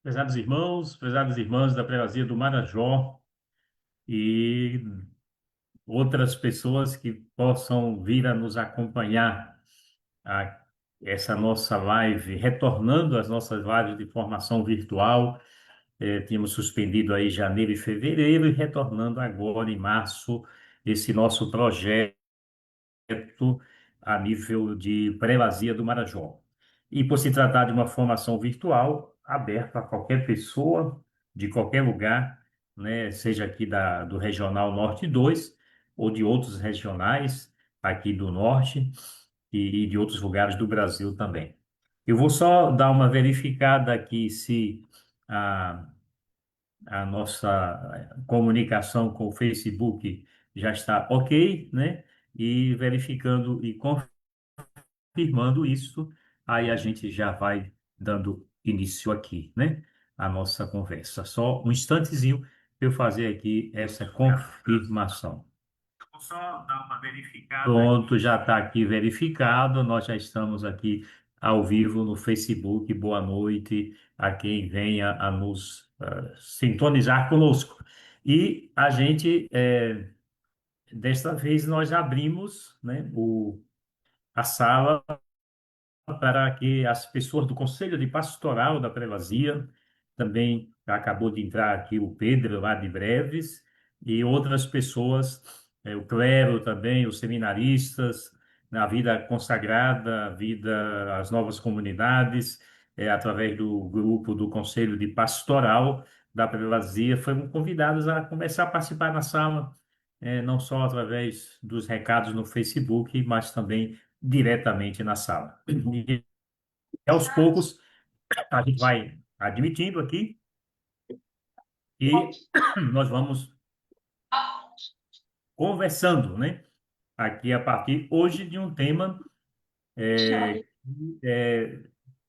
Prezados irmãos, prezadas irmãs da Prelazia do Marajó e outras pessoas que possam vir a nos acompanhar a essa nossa live, retornando às nossas lives de formação virtual. Tínhamos suspendido aí janeiro e fevereiro e retornando agora em março esse nosso projeto a nível de Prelazia do Marajó. E por se tratar de uma formação virtual, aberta a qualquer pessoa, de qualquer lugar, né, seja aqui do Regional Norte 2 ou de outros regionais aqui do Norte e de outros lugares do Brasil também. Eu vou só dar uma verificada aqui se a, a nossa comunicação com o Facebook já está ok, né? E verificando e confirmando isso, aí a gente já vai dando início aqui, né? A nossa conversa. Só um instantezinho para eu fazer aqui essa confirmação. Vou só dar uma verificada. Pronto, já está aqui verificado. Nós já estamos aqui ao vivo no Facebook. Boa noite a quem venha a nos sintonizar conosco. E a gente, desta vez, nós abrimos, né, a sala para que as pessoas do Conselho de Pastoral da Prelazia, também acabou de entrar aqui o Pedro, lá de Breves, e outras pessoas, o clero também, os seminaristas, na vida consagrada, a vida, as novas comunidades, através do grupo do Conselho de Pastoral da Prelazia, foram convidados a começar a participar na sala, não só através dos recados no Facebook, mas também diretamente na sala. E aos poucos a gente vai admitindo aqui e nós vamos conversando, né? Aqui a partir hoje de um tema é,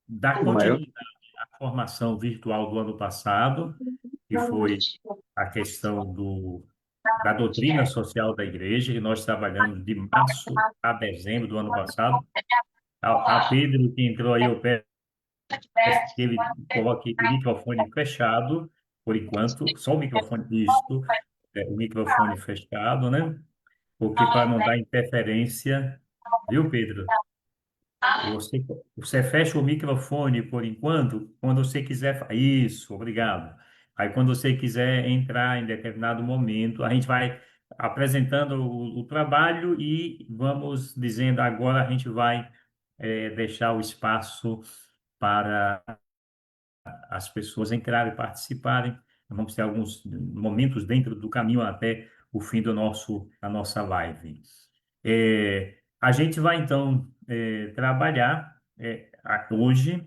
da Maior. continuidade à formação virtual do ano passado, que foi a questão da doutrina social da igreja, que nós trabalhamos de março a dezembro do ano passado. A Pedro, que entrou aí, eu peço que ele coloque o microfone fechado, por enquanto, só o microfone, isso, o microfone fechado, né? Porque para não dar interferência, viu, Pedro? Você, você fecha o microfone por enquanto, quando você quiser. Isso, obrigado. Aí, quando você quiser entrar em determinado momento, a gente vai apresentando o trabalho e vamos dizendo agora a gente vai deixar o espaço para as pessoas entrarem e participarem. Vamos ter alguns momentos dentro do caminho até o fim da nossa live. A gente vai, então, trabalhar hoje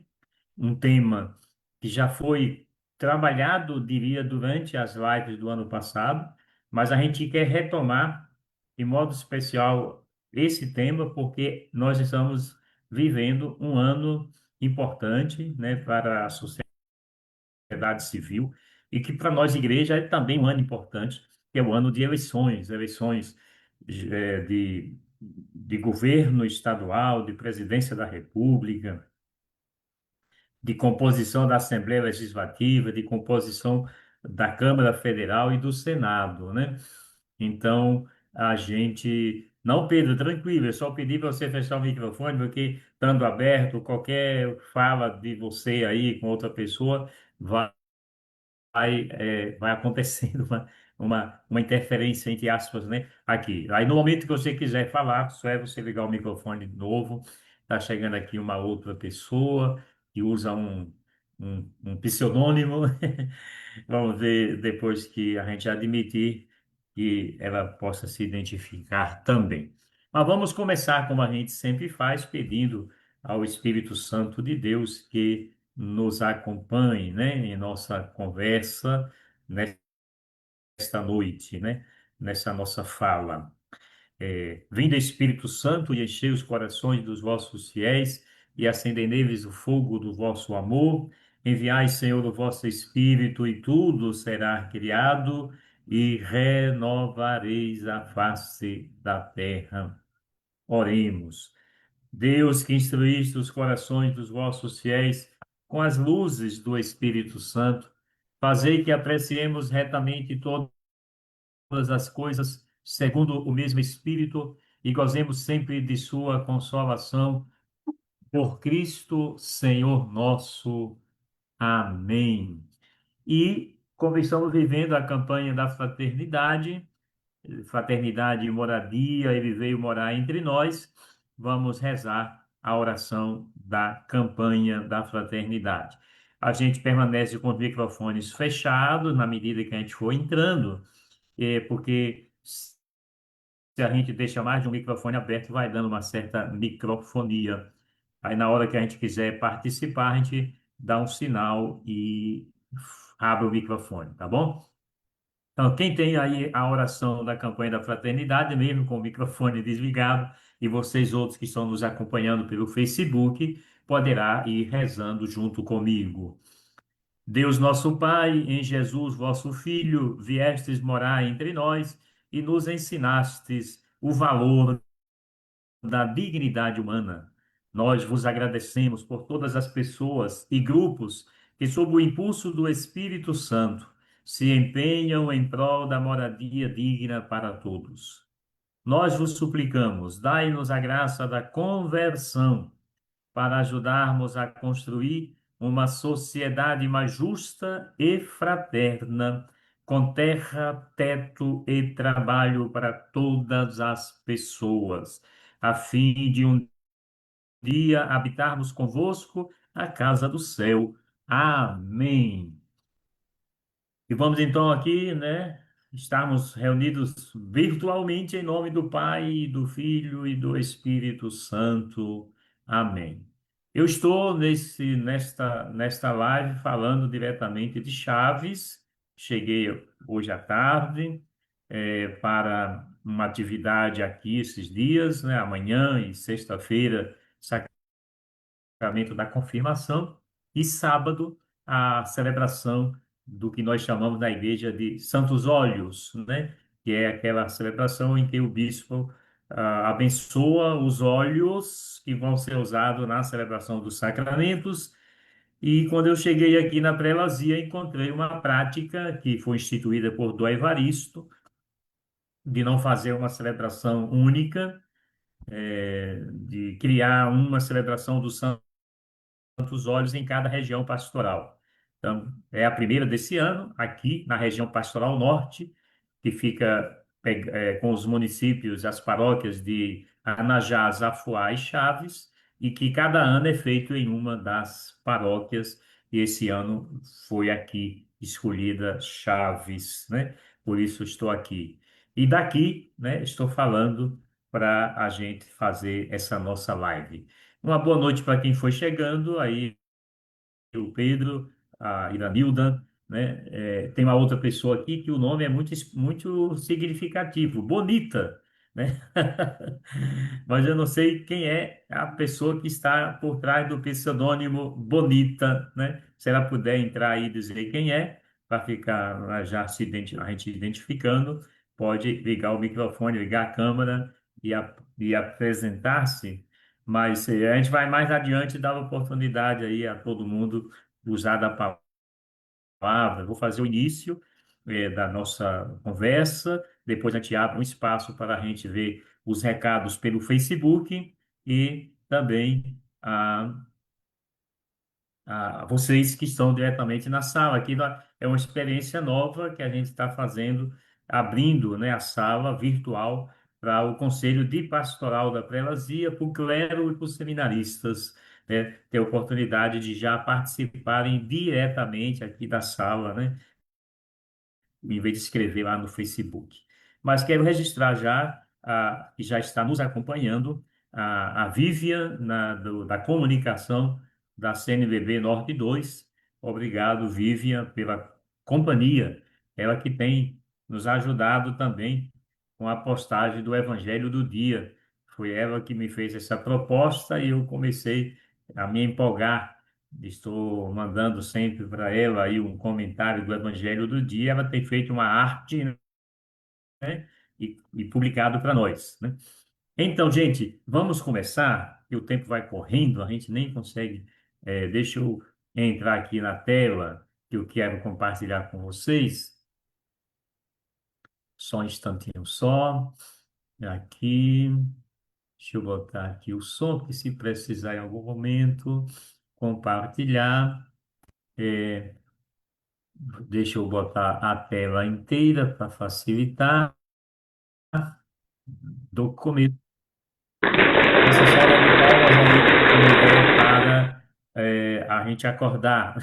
um tema que já foi trabalhado, diria, durante as lives do ano passado, mas a gente quer retomar, de modo especial, esse tema, porque nós estamos vivendo um ano importante, né, para a sociedade civil, e que para nós, igreja, é também um ano importante, que é o ano de eleições, eleições de governo estadual, de presidência da República, de composição da Assembleia Legislativa, de composição da Câmara Federal e do Senado, né? Então, a gente. Não, Pedro, tranquilo, eu só pedi para você fechar o microfone, porque estando aberto, qualquer fala de você aí com outra pessoa vai acontecendo uma interferência, entre aspas, né, aqui. Aí, no momento que você quiser falar, só é você ligar o microfone de novo. Está chegando aqui uma outra pessoa que usa um pseudônimo. Vamos ver depois que a gente admitir que ela possa se identificar também. Mas vamos começar como a gente sempre faz, pedindo ao Espírito Santo de Deus que nos acompanhe, né, em nossa conversa nesta noite, né, nessa nossa fala. Vinde Espírito Santo e enchei os corações dos vossos fiéis e acendei neles o fogo do vosso amor. Enviai, Senhor, o vosso Espírito e tudo será criado e renovareis a face da terra. Oremos. Deus que instruíste os corações dos vossos fiéis com as luzes do Espírito Santo. Fazei que apreciemos retamente todas as coisas segundo o mesmo Espírito e gozemos sempre de sua consolação por Cristo, Senhor nosso. Amém. E como estamos vivendo a campanha da fraternidade, fraternidade e moradia, ele veio morar entre nós, vamos rezar a oração da campanha da fraternidade. A gente permanece com os microfones fechados na medida que a gente for entrando, porque se a gente deixa mais de um microfone aberto, vai dando uma certa microfonia. Aí, na hora que a gente quiser participar, a gente dá um sinal e abre o microfone, tá bom? Então, quem tem aí a oração da campanha da fraternidade, mesmo com o microfone desligado, e vocês outros que estão nos acompanhando pelo Facebook, poderá ir rezando junto comigo. Deus nosso Pai, em Jesus vosso Filho, viestes morar entre nós e nos ensinastes o valor da dignidade humana. Nós vos agradecemos por todas as pessoas e grupos que, sob o impulso do Espírito Santo, se empenham em prol da moradia digna para todos. Nós vos suplicamos, dai-nos a graça da conversão para ajudarmos a construir uma sociedade mais justa e fraterna, com terra, teto e trabalho para todas as pessoas, a fim de um dia habitarmos convosco a casa do céu. Amém. E vamos então aqui, né, estarmos reunidos virtualmente em nome do Pai, do Filho e do Espírito Santo. Amém. Eu estou nesta live falando diretamente de Chaves. Cheguei hoje à tarde para uma atividade aqui esses dias, né, amanhã e sexta-feira, sacramento da confirmação, e sábado, a celebração do que nós chamamos na igreja de Santos Óleos, né? Que é aquela celebração em que o bispo abençoa os óleos que vão ser usados na celebração dos sacramentos. E quando eu cheguei aqui na prelazia, encontrei uma prática que foi instituída por Dom Evaristo, de não fazer uma celebração única, de criar uma celebração do Santo tantos olhos em cada região pastoral. Então, é a primeira desse ano, aqui na região pastoral norte, que fica com os municípios, as paróquias de Anajás, Afuá e Chaves, e que cada ano é feito em uma das paróquias, e esse ano foi aqui escolhida Chaves, né? Por isso estou aqui. E daqui, né, estou falando para a gente fazer essa nossa live. Uma boa noite para quem foi chegando aí, o Pedro, a Iranilda, né? Tem uma outra pessoa aqui que o nome é muito significativo, Bonita, né? Mas eu não sei quem é a pessoa que está por trás do pseudônimo Bonita, né? Se ela puder entrar aí e dizer quem é, para ficar já a gente identificando, pode ligar o microfone, ligar a câmera e apresentar-se. Mas a gente vai mais adiante dar oportunidade aí a todo mundo usar da palavra. Vou fazer o início da nossa conversa, depois a gente abre um espaço para a gente ver os recados pelo Facebook e também a vocês que estão diretamente na sala. Aqui é uma experiência nova que a gente está fazendo, abrindo, né, a sala virtual para o Conselho de Pastoral da Prelazia, para o clero e para os seminaristas, né, ter a oportunidade de já participarem diretamente aqui da sala, né, em vez de escrever lá no Facebook. Mas quero registrar já, que já está nos acompanhando, a Vivian, da comunicação da CNBB Norte 2. Obrigado, Vivian, pela companhia. Ela que tem nos ajudado também com a postagem do Evangelho do Dia. Foi ela que me fez essa proposta e eu comecei a me empolgar. Estou mandando sempre para ela aí um comentário do Evangelho do dia. Ela tem feito uma arte, né? E publicado para nós, né? Então, gente, vamos começar. E o tempo vai correndo, a gente nem consegue. Deixa eu entrar aqui na tela que eu quero compartilhar com vocês. Só um instantinho só. Aqui, deixa eu botar aqui o som, porque se precisar em algum momento compartilhar, é, deixa eu botar a tela inteira para facilitar. Do começo. Essa salva de palmas aí, Oliveira, para a gente acordar.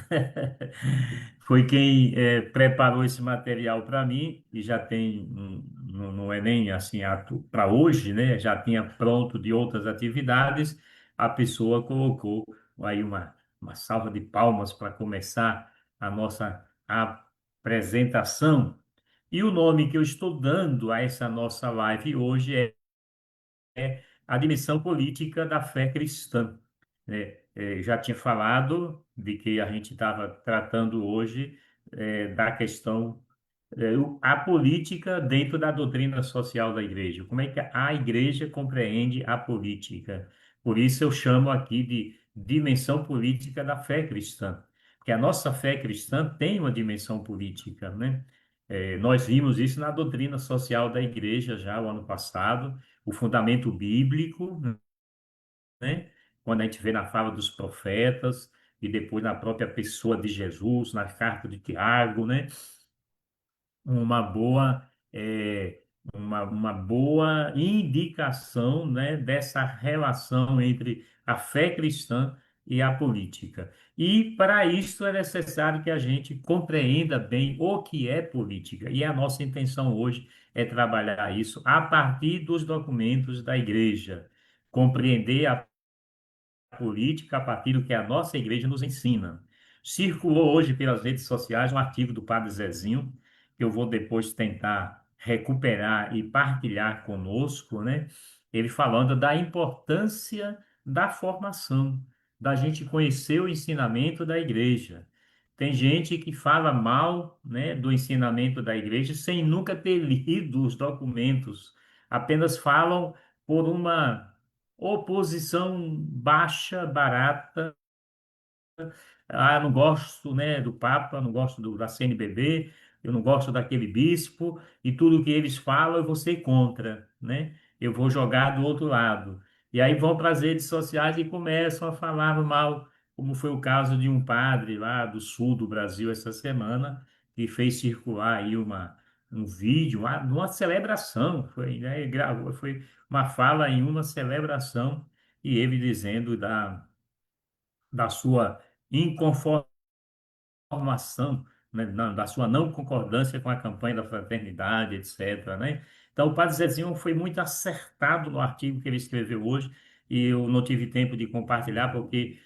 Foi quem preparou esse material para mim e já tem, não é nem assim para hoje, né? Já tinha pronto de outras atividades. A pessoa colocou aí uma salva de palmas para começar a nossa apresentação. E o nome que eu estou dando a essa nossa live hoje é a dimensão política da fé cristã. Né? Já tinha falado de que a gente estava tratando hoje da questão a política dentro da doutrina social da igreja. Como é que a igreja compreende a política? Por isso eu chamo aqui de dimensão política da fé cristã, porque a nossa fé cristã tem uma dimensão política, né? Nós vimos isso na doutrina social da igreja já o ano passado, o fundamento bíblico, né? Quando a gente vê na fala dos profetas e depois na própria pessoa de Jesus, na carta de Tiago, né? uma boa, uma boa indicação, né, dessa relação entre a fé cristã e a política. E para isso é necessário que a gente compreenda bem o que é política. E a nossa intenção hoje é trabalhar isso a partir dos documentos da igreja, compreender a política a partir do que a nossa igreja nos ensina. Circulou hoje pelas redes sociais um artigo do Padre Zezinho, que eu vou depois tentar recuperar e partilhar conosco, né? Ele falando da importância da formação, da gente conhecer o ensinamento da igreja. Tem gente que fala mal, né, do ensinamento da igreja sem nunca ter lido os documentos, apenas falam por uma oposição baixa, barata. Ah, não gosto, né, do Papa, não gosto da CNBB, eu não gosto daquele bispo, e tudo que eles falam eu vou ser contra, né? Eu vou jogar do outro lado. E aí vão para as redes sociais e começam a falar mal, como foi o caso de um padre lá do sul do Brasil essa semana, que fez circular aí um vídeo, uma celebração, foi, né, ele gravou, foi uma fala em uma celebração, e ele dizendo da sua inconformidade informação, né, da sua não concordância com a campanha da fraternidade, etc., né? Então, o Padre Zezinho foi muito acertado no artigo que ele escreveu hoje, e eu não tive tempo de compartilhar, porque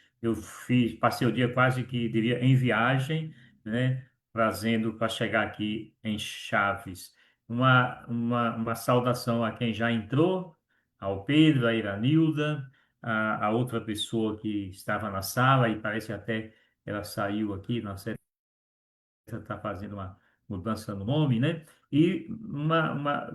passei o dia quase que, diria, em viagem, né? Trazendo para chegar aqui em Chaves. Uma saudação a quem já entrou, ao Pedro, à Iranilda, a outra pessoa que estava na sala, e parece até ela saiu aqui, não sei, está fazendo uma mudança no nome, né? E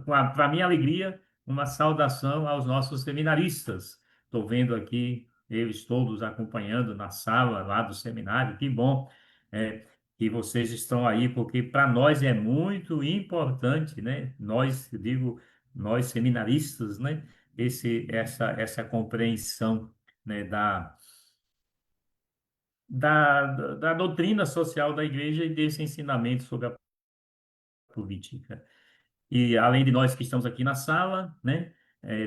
para minha alegria, uma saudação aos nossos seminaristas. Estou vendo aqui eles todos acompanhando na sala lá do seminário, que bom, que vocês estão aí, porque para nós é muito importante, né? Nós, eu digo, nós seminaristas, né? Essa compreensão, né, da doutrina social da igreja e desse ensinamento sobre a política. E além de nós que estamos aqui na sala, né,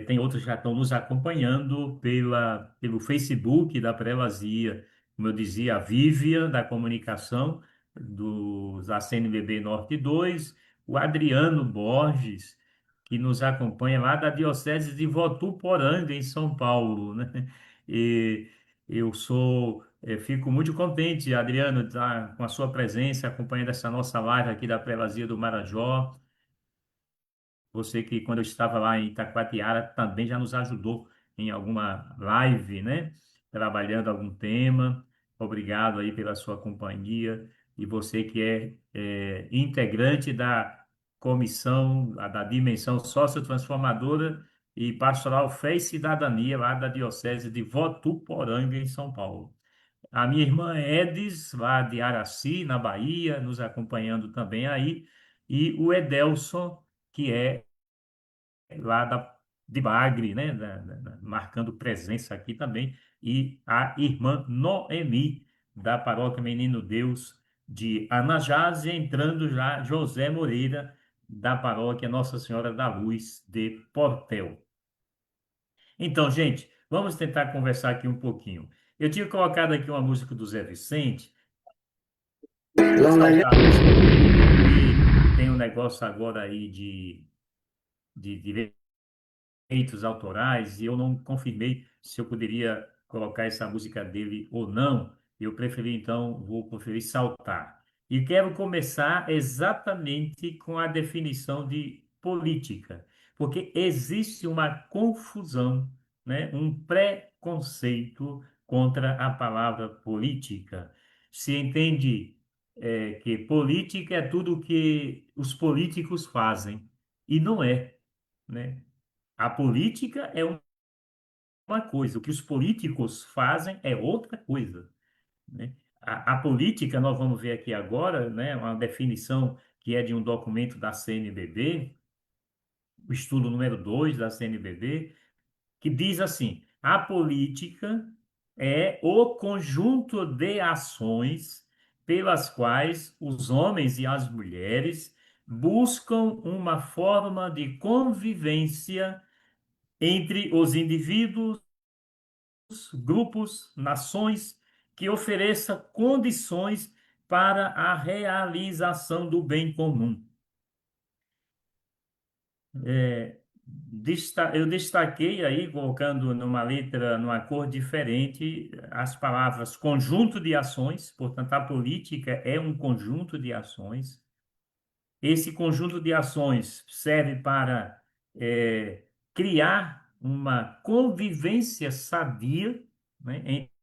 tem outros que já estão nos acompanhando pelo Facebook da Prelazia, como eu dizia, a Vivian, da comunicação da CNBB Norte 2, o Adriano Borges, que nos acompanha lá da Diocese de Votuporanga, em São Paulo, né? E fico muito contente, Adriano, de estar com a sua presença, acompanhando essa nossa live aqui da Prelazia do Marajó. Você que, quando eu estava lá em Itacoatiara, também já nos ajudou em alguma live, né? Trabalhando algum tema. Obrigado aí pela sua companhia. E você que é integrante da comissão, da dimensão sociotransformadora e pastoral Fé e Cidadania, lá da Diocese de Votuporanga, em São Paulo. A minha irmã Edis, lá de Araci, na Bahia, nos acompanhando também aí, e o Edelson, que é lá de Bagre, né, marcando presença aqui também, e a irmã Noemi, da Paróquia Menino Deus de Anajás, e entrando já José Moreira, da Paróquia Nossa Senhora da Luz de Portel. Então, gente, vamos tentar conversar aqui um pouquinho. Eu tinha colocado aqui uma música do Zé Vicente, saltar nesse momento, porque tem um negócio agora aí de direitos autorais e eu não confirmei se eu poderia colocar essa música dele ou não. Eu preferi, então, vou preferir saltar. E quero começar exatamente com a definição de política, porque existe uma confusão, né, um preconceito contra a palavra política. Se entende, que política é tudo o que os políticos fazem, e não é, né? A política é uma coisa, o que os políticos fazem é outra coisa, né? A política, nós vamos ver aqui agora, né, uma definição que é de um documento da CNBB, o estudo número 2 da CNBB, que diz assim: a política é o conjunto de ações pelas quais os homens e as mulheres buscam uma forma de convivência entre os indivíduos, grupos, nações, que ofereça condições para a realização do bem comum. Eu destaquei aí, colocando numa letra, numa cor diferente, as palavras conjunto de ações, portanto, a política é um conjunto de ações. Esse conjunto de ações serve para criar uma convivência sadia, né, entre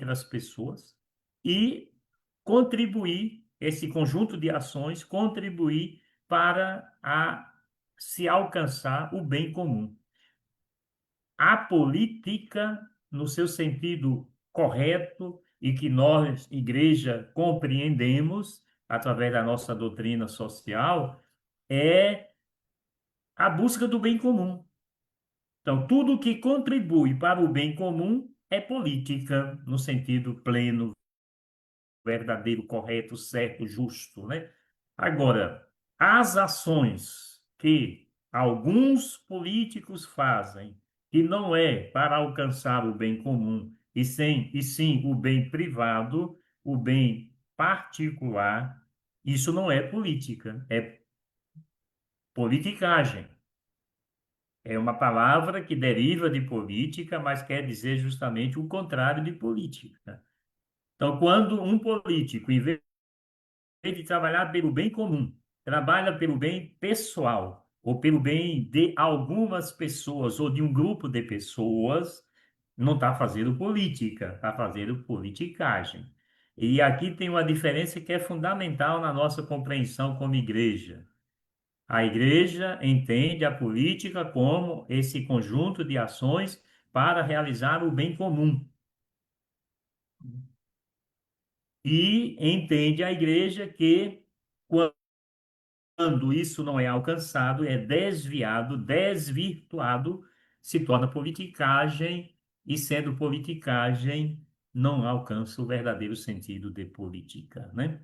as pessoas e contribuir, esse conjunto de ações, contribuir para se alcançar o bem comum. A política, no seu sentido correto e que nós, igreja, compreendemos através da nossa doutrina social, é a busca do bem comum. Então, tudo que contribui para o bem comum é política, no sentido pleno, verdadeiro, correto, certo, justo, né? Agora, as ações que alguns políticos fazem, que não é para alcançar o bem comum, e sim o bem privado, o bem particular, isso não é política, é politicagem. É uma palavra que deriva de política, mas quer dizer justamente o contrário de política. Então, quando um político, em vez de trabalhar pelo bem comum, trabalha pelo bem pessoal, ou pelo bem de algumas pessoas, ou de um grupo de pessoas, não está fazendo política, está fazendo politicagem. E aqui tem uma diferença que é fundamental na nossa compreensão como igreja. A igreja entende a política como esse conjunto de ações para realizar o bem comum. E entende a igreja que quando isso não é alcançado, é desviado, desvirtuado, se torna politicagem, e sendo politicagem, não alcança o verdadeiro sentido de política, né?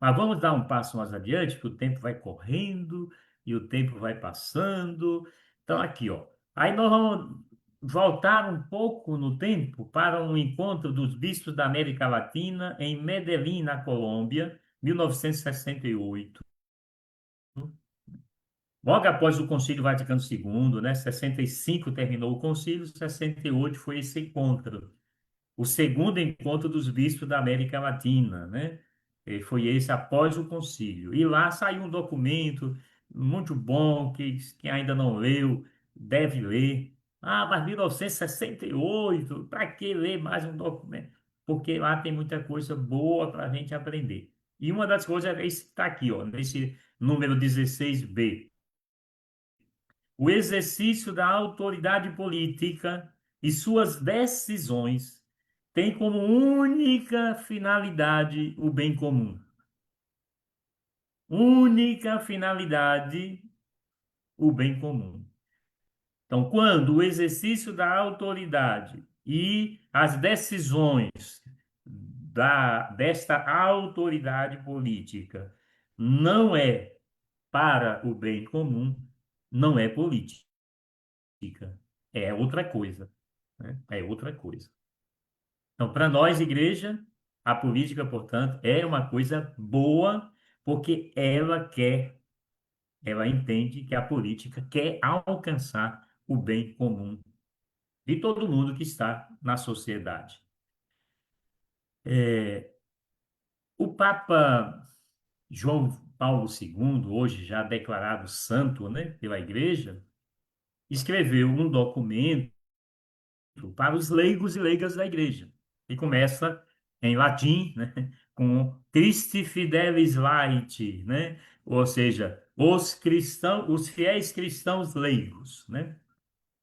Mas vamos dar um passo mais adiante, porque o tempo vai correndo e o tempo vai passando. Então, aqui, ó. Aí nós vamos voltar um pouco no tempo para um encontro dos bispos da América Latina em Medellín, na Colômbia, 1968. Logo após o Concílio Vaticano II, né, 65 terminou o concílio, 68 foi esse encontro, o segundo encontro dos bispos da América Latina, né? E foi esse após o concílio. E lá saiu um documento muito bom, que quem ainda não leu, deve ler. Ah, mas 1968, para que ler mais um documento? Porque lá tem muita coisa boa para a gente aprender. E uma das coisas é esse que está aqui, ó, nesse número 16b. O exercício da autoridade política e suas decisões tem como única finalidade o bem comum. Única finalidade o bem comum. Então, quando o exercício da autoridade e as decisões desta autoridade política não é para o bem comum, não é política, é outra coisa, né? É outra coisa. Então, para nós, igreja, a política, portanto, é uma coisa boa, porque ela entende que a política quer alcançar o bem comum de todo mundo que está na sociedade. O Papa João Paulo II, hoje já declarado santo, né, pela Igreja, escreveu um documento para os leigos e leigas da Igreja, e começa em latim, né, com Christi Fidelis Laity, né, ou seja, os cristãos, os fiéis cristãos leigos, né?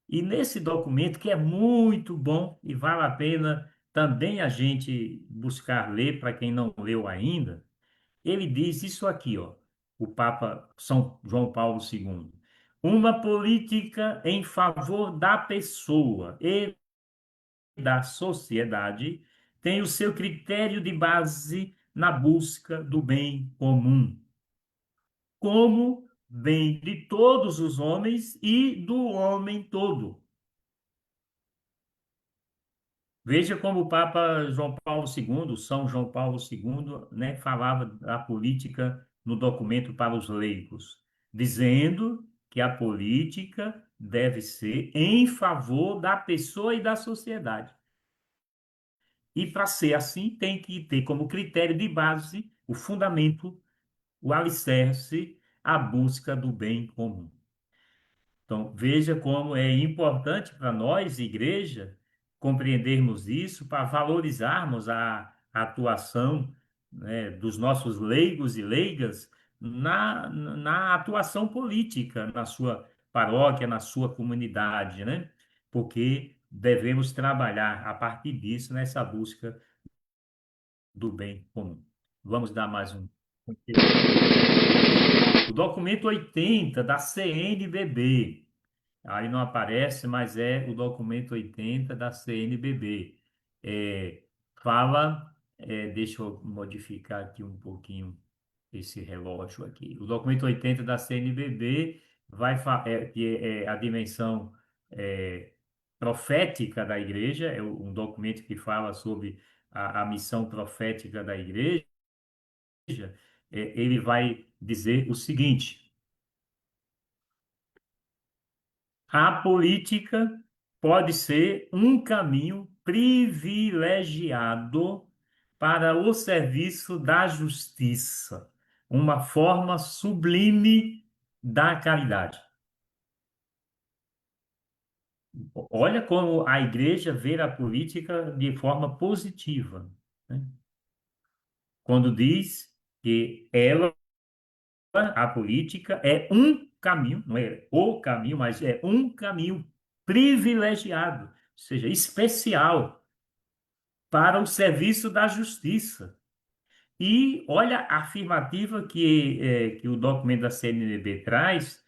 E nesse documento, que é muito bom e vale a pena também a gente buscar ler, para quem não leu ainda, ele diz isso aqui, ó, o Papa São João Paulo II. Uma política em favor da pessoa e da sociedade tem o seu critério de base na busca do bem comum, como bem de todos os homens e do homem todo. Veja como o Papa João Paulo II, São João Paulo II, né, falava da política no documento para os leigos, dizendo que a política deve ser em favor da pessoa e da sociedade. E para ser assim, tem que ter como critério de base o fundamento, o alicerce, a busca do bem comum. Então, veja como é importante para nós, igreja, compreendermos isso para valorizarmos a atuação, né, dos nossos leigos e leigas na atuação política, na sua paróquia, na sua comunidade, né? Porque devemos trabalhar a partir disso nessa busca do bem comum. Vamos dar mais um. O documento 80 da CNBB. Aí não aparece, mas é o documento 80 da CNBB. Fala, deixa eu modificar aqui um pouquinho esse relógio aqui. O documento 80 da CNBB que é a dimensão é, profética da igreja, é um documento que fala sobre a missão profética da igreja. Ele vai dizer o seguinte: a política pode ser um caminho privilegiado para o serviço da justiça, uma forma sublime da caridade. Olha como a igreja vê a política de forma positiva, né? Quando diz que a política é um caminho, não é o caminho, mas é um caminho privilegiado, ou seja, especial para o serviço da justiça. E olha a afirmativa que o documento da CNBB traz,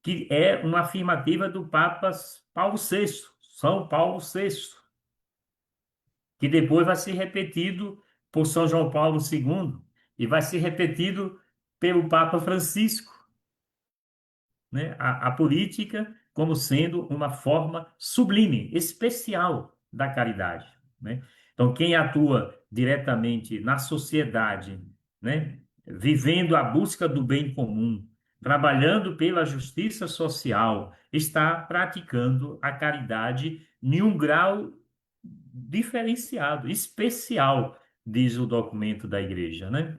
que é uma afirmativa do Papa Paulo VI, São Paulo VI, que depois vai ser repetido por São João Paulo II e vai ser repetido pelo Papa Francisco, né, a política como sendo uma forma sublime, especial da caridade, né? Então, quem atua diretamente na sociedade, né, vivendo a busca do bem comum, trabalhando pela justiça social, está praticando a caridade em um grau diferenciado, especial, diz o documento da igreja, né?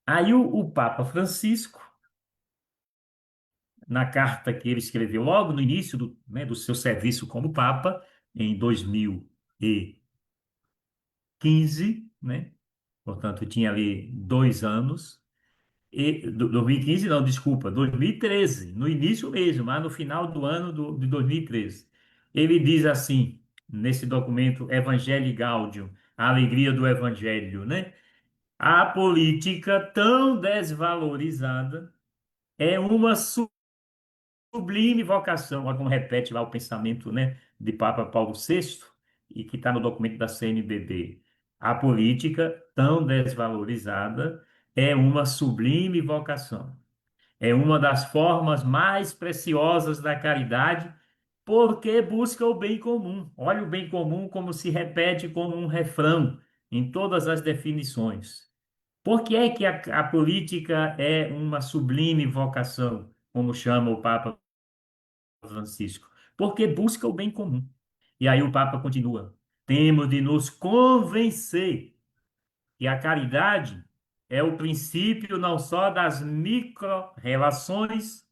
Aí o Papa Francisco, na carta que ele escreveu logo no início né, do seu serviço como Papa, em 2015, né? Portanto, tinha ali 2 anos. 2015, não, desculpa, 2013, no início mesmo, mas no final do ano de 2013. Ele diz assim: nesse documento Evangelii Gaudium, a alegria do Evangelho, né? A política tão desvalorizada é uma sublime vocação, olha como repete lá o pensamento, né, de Papa Paulo VI, e que está no documento da CNBB. A política tão desvalorizada é uma sublime vocação. É uma das formas mais preciosas da caridade, porque busca o bem comum. Olha o bem comum como se repete como um refrão em todas as definições. Por que é que a política é uma sublime vocação, como chama o Papa Francisco? Porque busca o bem comum. E aí o Papa continua: temos de nos convencer que a caridade é o princípio não só das micro-relações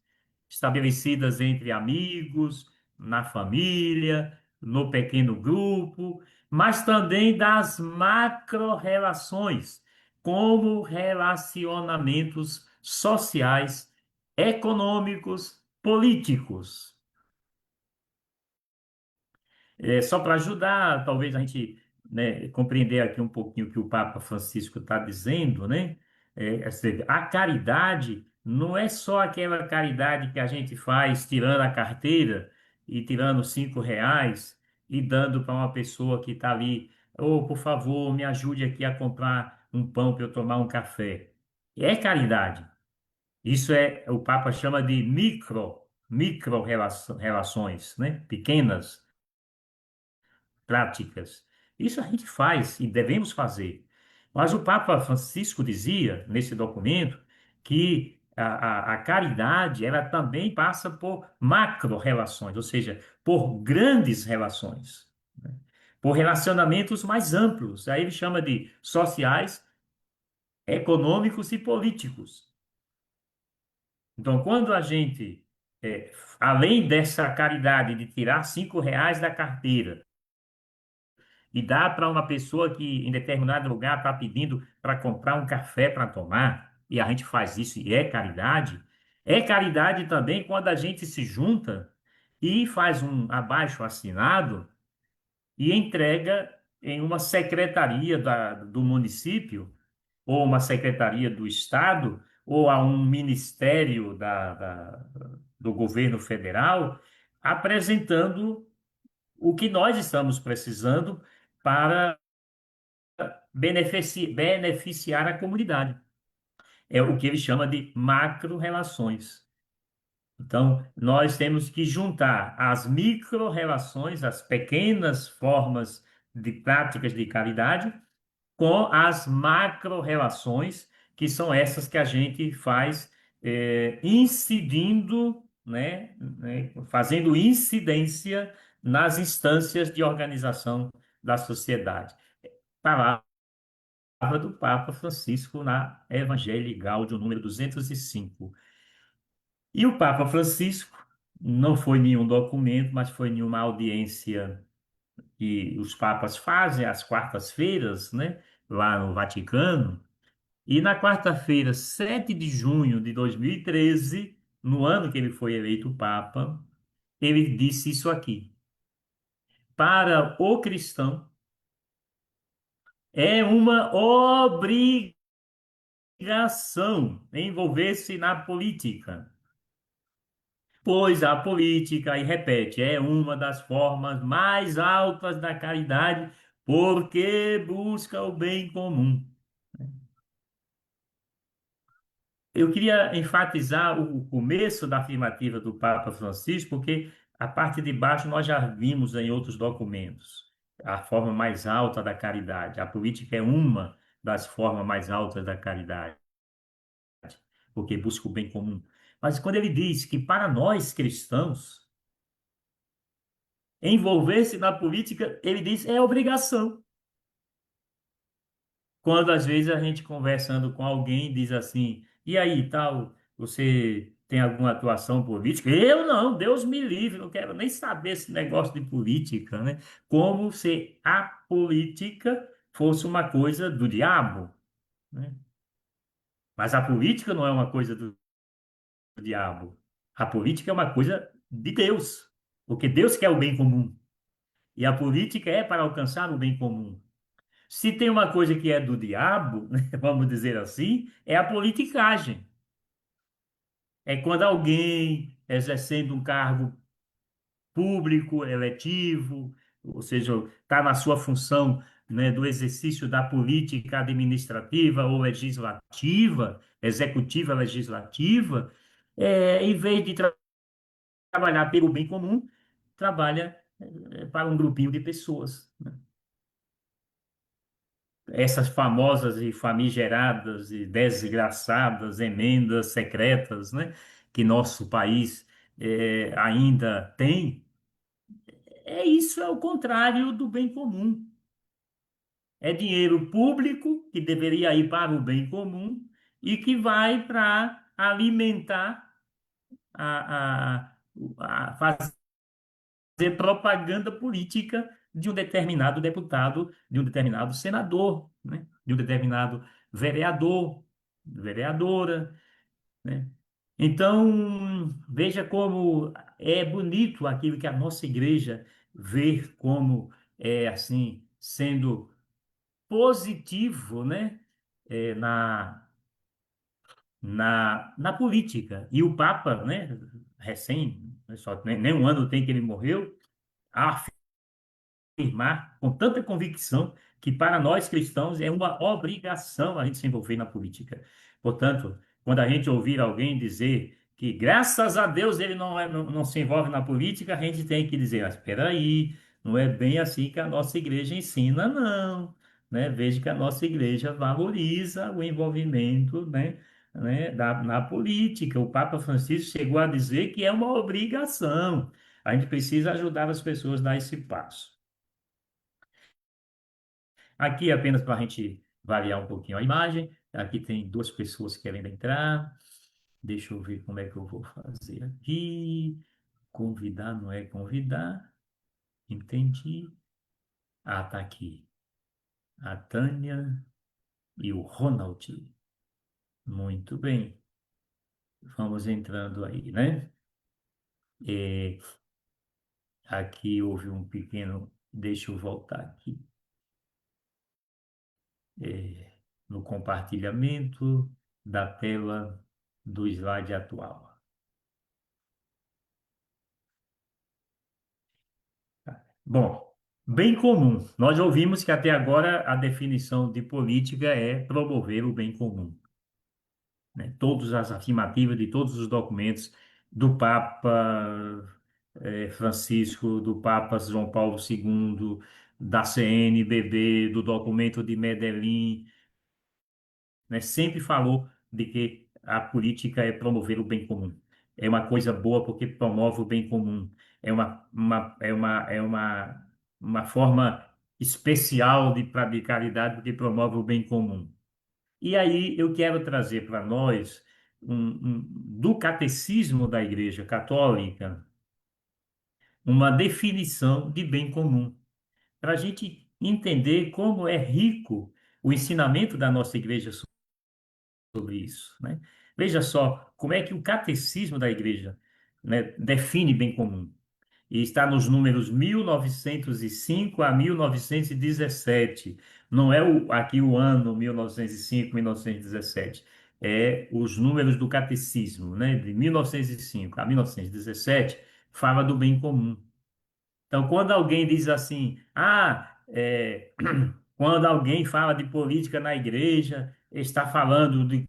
estabelecidas entre amigos, na família, no pequeno grupo, mas também das macro-relações, como relacionamentos sociais, econômicos, políticos. Só para ajudar, talvez a gente, né, compreender aqui um pouquinho o que o Papa Francisco está dizendo, né? A caridade não é só aquela caridade que a gente faz tirando a carteira e tirando R$ 5 e dando para uma pessoa que está ali, oh, por favor, me ajude aqui a comprar um pão para eu tomar um café. É caridade. Isso o Papa chama de relações, né? Pequenas práticas. Isso a gente faz e devemos fazer. Mas o Papa Francisco dizia, nesse documento, que a caridade ela também passa por macro-relações, ou seja, por grandes relações, né? Por relacionamentos mais amplos. Aí ele chama de sociais, econômicos e políticos. Então, quando a gente, além dessa caridade de tirar R$ 5 da carteira, e dá para uma pessoa que em determinado lugar está pedindo para comprar um café para tomar, e a gente faz isso e é caridade também quando a gente se junta e faz um abaixo-assinado e entrega em uma secretaria do município, ou uma secretaria do estado, ou a um ministério do governo federal, apresentando o que nós estamos precisando para beneficiar a comunidade. É o que ele chama de macro-relações. Então, nós temos que juntar as micro-relações, as pequenas formas de práticas de caridade, com as macro-relações, que são essas que a gente faz incidindo, fazendo incidência nas instâncias de organização da sociedade. Palavra do Papa Francisco na Evangelii Gaudium, número 205. E o Papa Francisco não foi nenhum documento, mas foi nenhuma audiência que os papas fazem às quartas-feiras, né, lá no Vaticano. E na quarta-feira, 7 de junho de 2013, no ano que ele foi eleito Papa, ele disse isso aqui: para o cristão, é uma obrigação envolver-se na política, pois a política, e repete, é uma das formas mais altas da caridade, porque busca o bem comum. Eu queria enfatizar o começo da afirmativa do Papa Francisco, porque a parte de baixo nós já vimos em outros documentos, a forma mais alta da caridade. A política é uma das formas mais altas da caridade, porque busca o bem comum. Mas quando ele diz que para nós cristãos, envolver-se na política, ele diz, é obrigação. Quando às vezes a gente conversando com alguém diz assim, e aí, tal, você tem alguma atuação política? Eu não, Deus me livre, não quero nem saber esse negócio de política, né? Como se a política fosse uma coisa do diabo, né? Mas a política não é uma coisa do diabo. A política é uma coisa de Deus, porque Deus quer o bem comum. E a política é para alcançar o bem comum. Se tem uma coisa que é do diabo, né, vamos dizer assim, é a politicagem. É quando alguém exercendo um cargo público, eletivo, ou seja, está na sua função, né, do exercício da política administrativa ou legislativa, executiva, legislativa, em vez de trabalhar pelo bem comum, trabalha para um grupinho de pessoas, né? Essas famosas e famigeradas e desgraçadas emendas secretas, né, que nosso país ainda tem, isso é o contrário do bem comum. É dinheiro público que deveria ir para o bem comum e que vai para alimentar fazer propaganda política de um determinado deputado, de um determinado senador, né? De um determinado vereador, vereadora, né? Então, veja como é bonito aquilo que a nossa igreja vê como assim sendo positivo, né? Na política. E o Papa, né? Recém, só nem um ano tem que ele morreu, afirmar com tanta convicção que para nós cristãos é uma obrigação a gente se envolver na política. Portanto, quando a gente ouvir alguém dizer que graças a Deus ele não se envolve na política, a gente tem que dizer, mas espera aí, não é bem assim que a nossa igreja ensina, não. Né? Veja que a nossa igreja valoriza o envolvimento, na política. O Papa Francisco chegou a dizer que é uma obrigação. A gente precisa ajudar as pessoas a dar esse passo. Aqui, apenas para a gente variar um pouquinho a imagem, aqui tem duas pessoas querendo entrar. Deixa eu ver como é que eu vou fazer aqui. Convidar não é convidar. Entendi. Ah, tá aqui. A Tânia e o Ronald. Muito bem. Vamos entrando aí, né? É, aqui houve um pequeno. Deixa eu voltar aqui. No compartilhamento da tela do slide atual. Bom, bem comum. Nós já ouvimos que até agora a definição de política é promover o bem comum, né? Todas as afirmativas de todos os documentos do Papa Francisco, do Papa João Paulo II, da CNBB, do documento de Medellín, né, sempre falou de que a política é promover o bem comum. É uma coisa boa porque promove o bem comum. É uma forma especial de caridade porque promove o bem comum. E aí eu quero trazer para nós, do catecismo da Igreja Católica, uma definição de bem comum, para a gente entender como é rico o ensinamento da nossa Igreja sobre isso, né? Veja só como é que o catecismo da igreja, né, define bem comum. E está nos números 1905 a 1917. Não é aqui o ano 1905, 1917. É os números do catecismo, né? De 1905 a 1917, fala do bem comum. Então, quando alguém diz assim, quando alguém fala de política na igreja, está falando de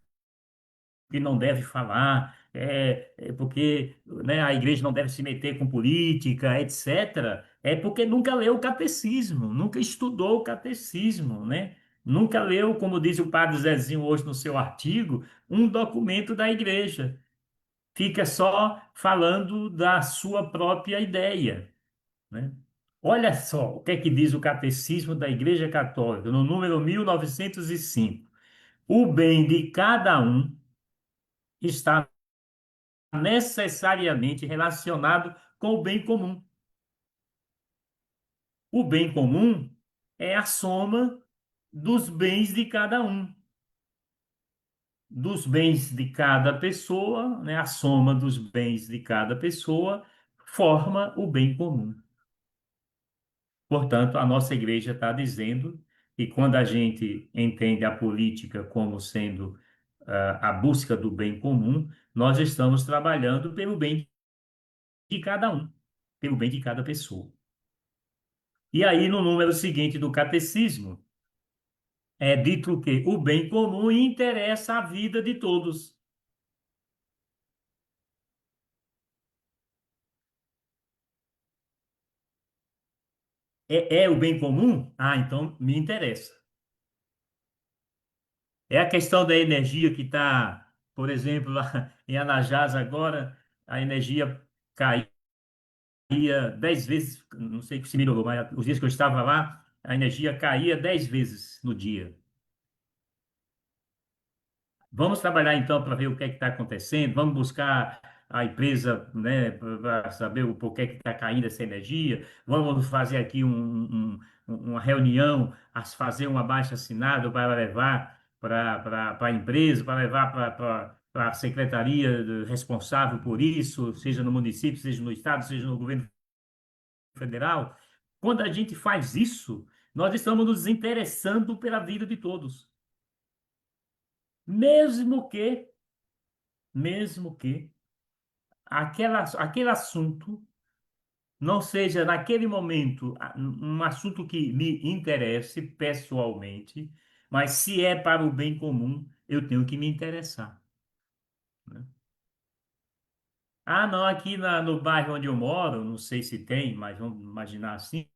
que não deve falar, porque, né, a igreja não deve se meter com política, etc. É porque nunca leu o catecismo, nunca estudou o catecismo, né? Nunca leu, como diz o padre Zezinho hoje no seu artigo, um documento da igreja. Fica só falando da sua própria ideia, né? Olha só o que é que diz o Catecismo da Igreja Católica, no número 1905. O bem de cada um está necessariamente relacionado com o bem comum. O bem comum é a soma dos bens de cada um, dos bens de cada pessoa, né? A soma dos bens de cada pessoa forma o bem comum. Portanto, a nossa igreja está dizendo que quando a gente entende a política como sendo a busca do bem comum, nós estamos trabalhando pelo bem de cada um, pelo bem de cada pessoa. E aí, no número seguinte do catecismo, é dito que o bem comum interessa a vida de todos. É o bem comum? Ah, então me interessa. É a questão da energia que está, por exemplo, lá em Anajás agora, a energia caía 10 vezes, não sei se melhorou, mas os dias que eu estava lá, a energia caía 10 vezes no dia. Vamos trabalhar então para ver o que é que está acontecendo, vamos buscar a empresa, né, para saber o porquê que está caindo essa energia, vamos fazer aqui uma reunião, fazer um abaixo-assinado para levar para a empresa, para levar para a secretaria responsável por isso, seja no município, seja no estado, seja no governo federal. Quando a gente faz isso, nós estamos nos interessando pela vida de todos, mesmo que mesmo que aquele assunto não seja, naquele momento, um assunto que me interesse pessoalmente, mas se é para o bem comum, eu tenho que me interessar, né? Ah, não, aqui no bairro onde eu moro, não sei se tem, mas vamos imaginar assim.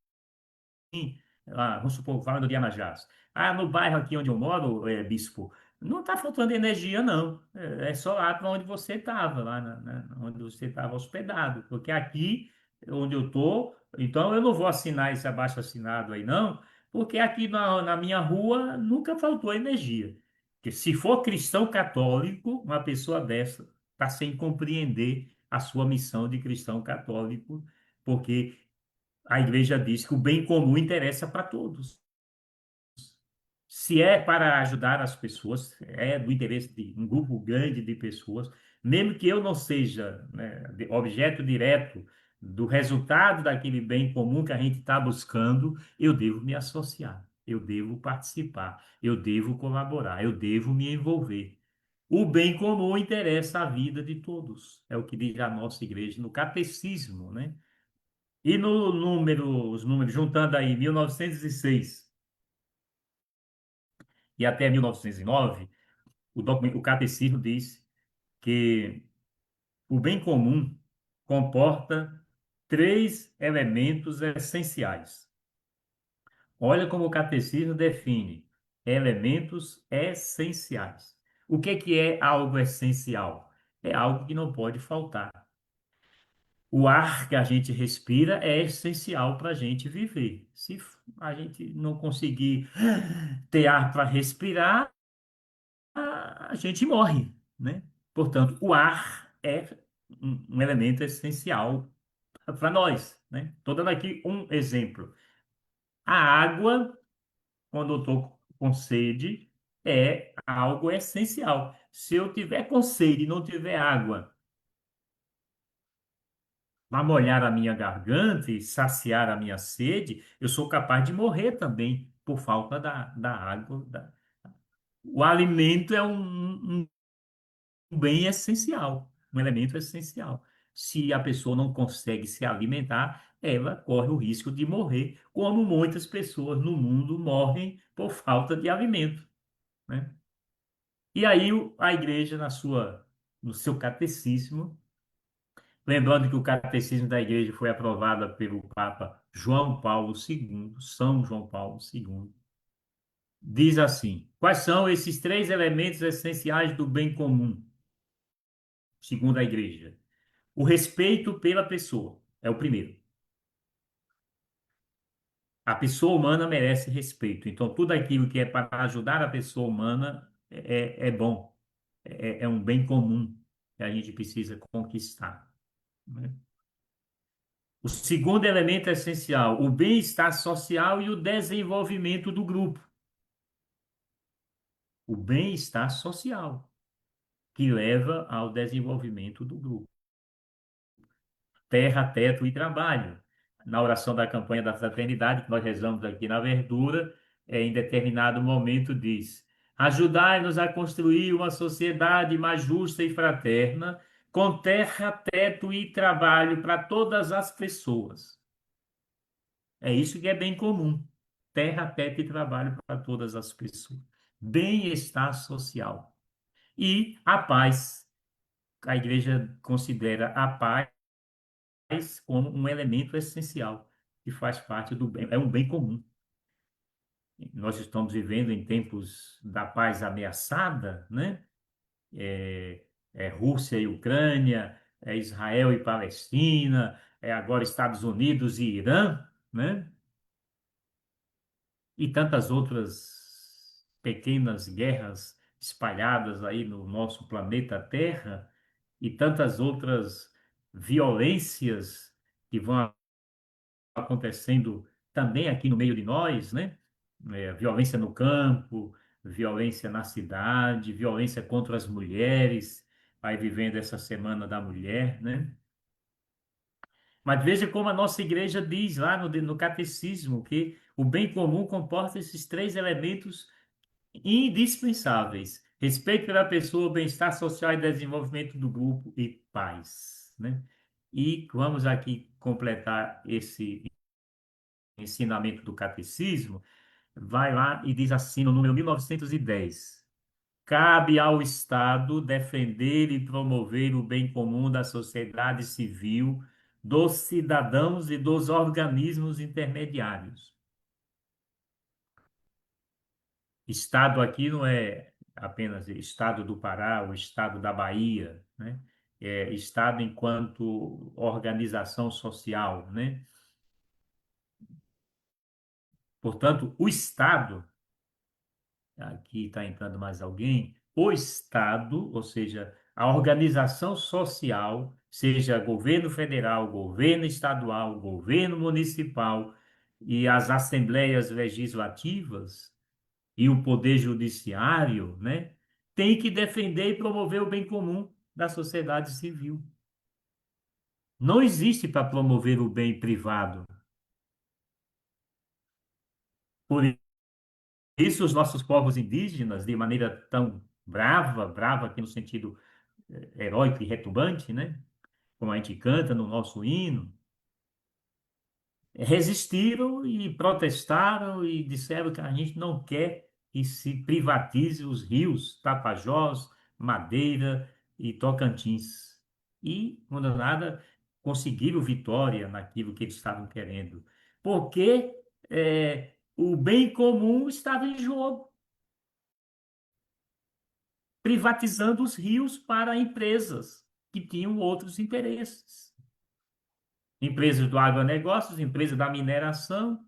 Vamos supor, falando de Anajás. Ah, no bairro aqui onde eu moro, bispo, não está faltando energia, não. É só lá para onde você estava, lá onde você estava hospedado. Porque aqui, onde eu estou, então eu não vou assinar esse abaixo-assinado aí, não, porque aqui na minha rua nunca faltou energia. Porque se for cristão católico, uma pessoa dessa está sem compreender a sua missão de cristão católico, porque a igreja diz que o bem comum interessa para todos. Se é para ajudar as pessoas, é do interesse de um grupo grande de pessoas, mesmo que eu não seja, né, objeto direto do resultado daquele bem comum que a gente está buscando, eu devo me associar, eu devo participar, eu devo colaborar, eu devo me envolver. O bem comum interessa a vida de todos, é o que diz a nossa igreja no catecismo, né? E no número, os números, juntando aí 1906 e até 1909, o catecismo diz que o bem comum comporta três elementos essenciais. Olha como o catecismo define elementos essenciais. O que é algo essencial? É algo que não pode faltar. O ar que a gente respira é essencial para a gente viver. Se a gente não conseguir ter ar para respirar, a gente morre, né? Portanto, o ar é um elemento essencial para nós, né? Estou dando aqui um exemplo. A água, quando eu estou com sede, é algo essencial. Se eu tiver com sede e não tiver água, para molhar a minha garganta e saciar a minha sede, eu sou capaz de morrer também por falta da água. O alimento é um bem essencial, um elemento essencial. Se a pessoa não consegue se alimentar, ela corre o risco de morrer, como muitas pessoas no mundo morrem por falta de alimento, né? E aí a igreja, no seu catecismo, lembrando que o catecismo da igreja foi aprovado pelo Papa João Paulo II, São João Paulo II, diz assim: quais são esses três elementos essenciais do bem comum, segundo a igreja? O respeito pela pessoa é o primeiro. A pessoa humana merece respeito. Então, tudo aquilo que é para ajudar a pessoa humana é bom, é um bem comum que a gente precisa conquistar, né? O segundo elemento é essencial, o bem-estar social e o desenvolvimento do grupo. O bem-estar social, que leva ao desenvolvimento do grupo. Terra, teto e trabalho. na oração da campanha da fraternidade, que nós rezamos aqui na Verdura, em determinado momento diz: ajudai-nos a construir uma sociedade mais justa e fraterna, com terra, teto e trabalho para todas as pessoas. É isso que é bem comum. Terra, teto e trabalho para todas as pessoas. Bem-estar social. E a paz. A igreja considera a paz como um elemento essencial que faz parte do bem, é um bem comum. Nós estamos vivendo em tempos da paz ameaçada, né? É Rússia e Ucrânia, é Israel e Palestina, é agora Estados Unidos e Irã, né? E tantas outras pequenas guerras espalhadas aí no nosso planeta Terra, e tantas outras violências que vão acontecendo também aqui no meio de nós, né? Violência no campo, violência na cidade, violência contra as mulheres, aí vivendo essa Semana da Mulher, né? Mas veja como a nossa igreja diz lá no catecismo que o bem comum comporta esses três elementos indispensáveis: respeito pela pessoa, bem-estar social e desenvolvimento do grupo e paz, né? E vamos aqui completar esse ensinamento do catecismo, vai lá e diz assim no número 1910: cabe ao Estado defender e promover o bem comum da sociedade civil, dos cidadãos e dos organismos intermediários. Estado aqui não é apenas Estado do Pará, o Estado da Bahia, né? É Estado enquanto organização social, né? Portanto, o Estado, aqui está entrando mais alguém, o Estado, ou seja, a organização social, seja governo federal, governo estadual, governo municipal e as assembleias legislativas, e o poder judiciário, né, tem que defender e promover o bem comum da sociedade civil. Não existe para promover o bem privado. Por isso, os nossos povos indígenas, de maneira tão brava, brava aqui no sentido heróico e retumbante, né, como a gente canta no nosso hino, resistiram e protestaram e disseram que a gente não quer que se privatize os rios Tapajós, Madeira e Tocantins. E, quando nada, conseguiram vitória naquilo que eles estavam querendo. Porque o bem comum estava em jogo, privatizando os rios para empresas que tinham outros interesses. Empresas do agronegócio, empresas da mineração,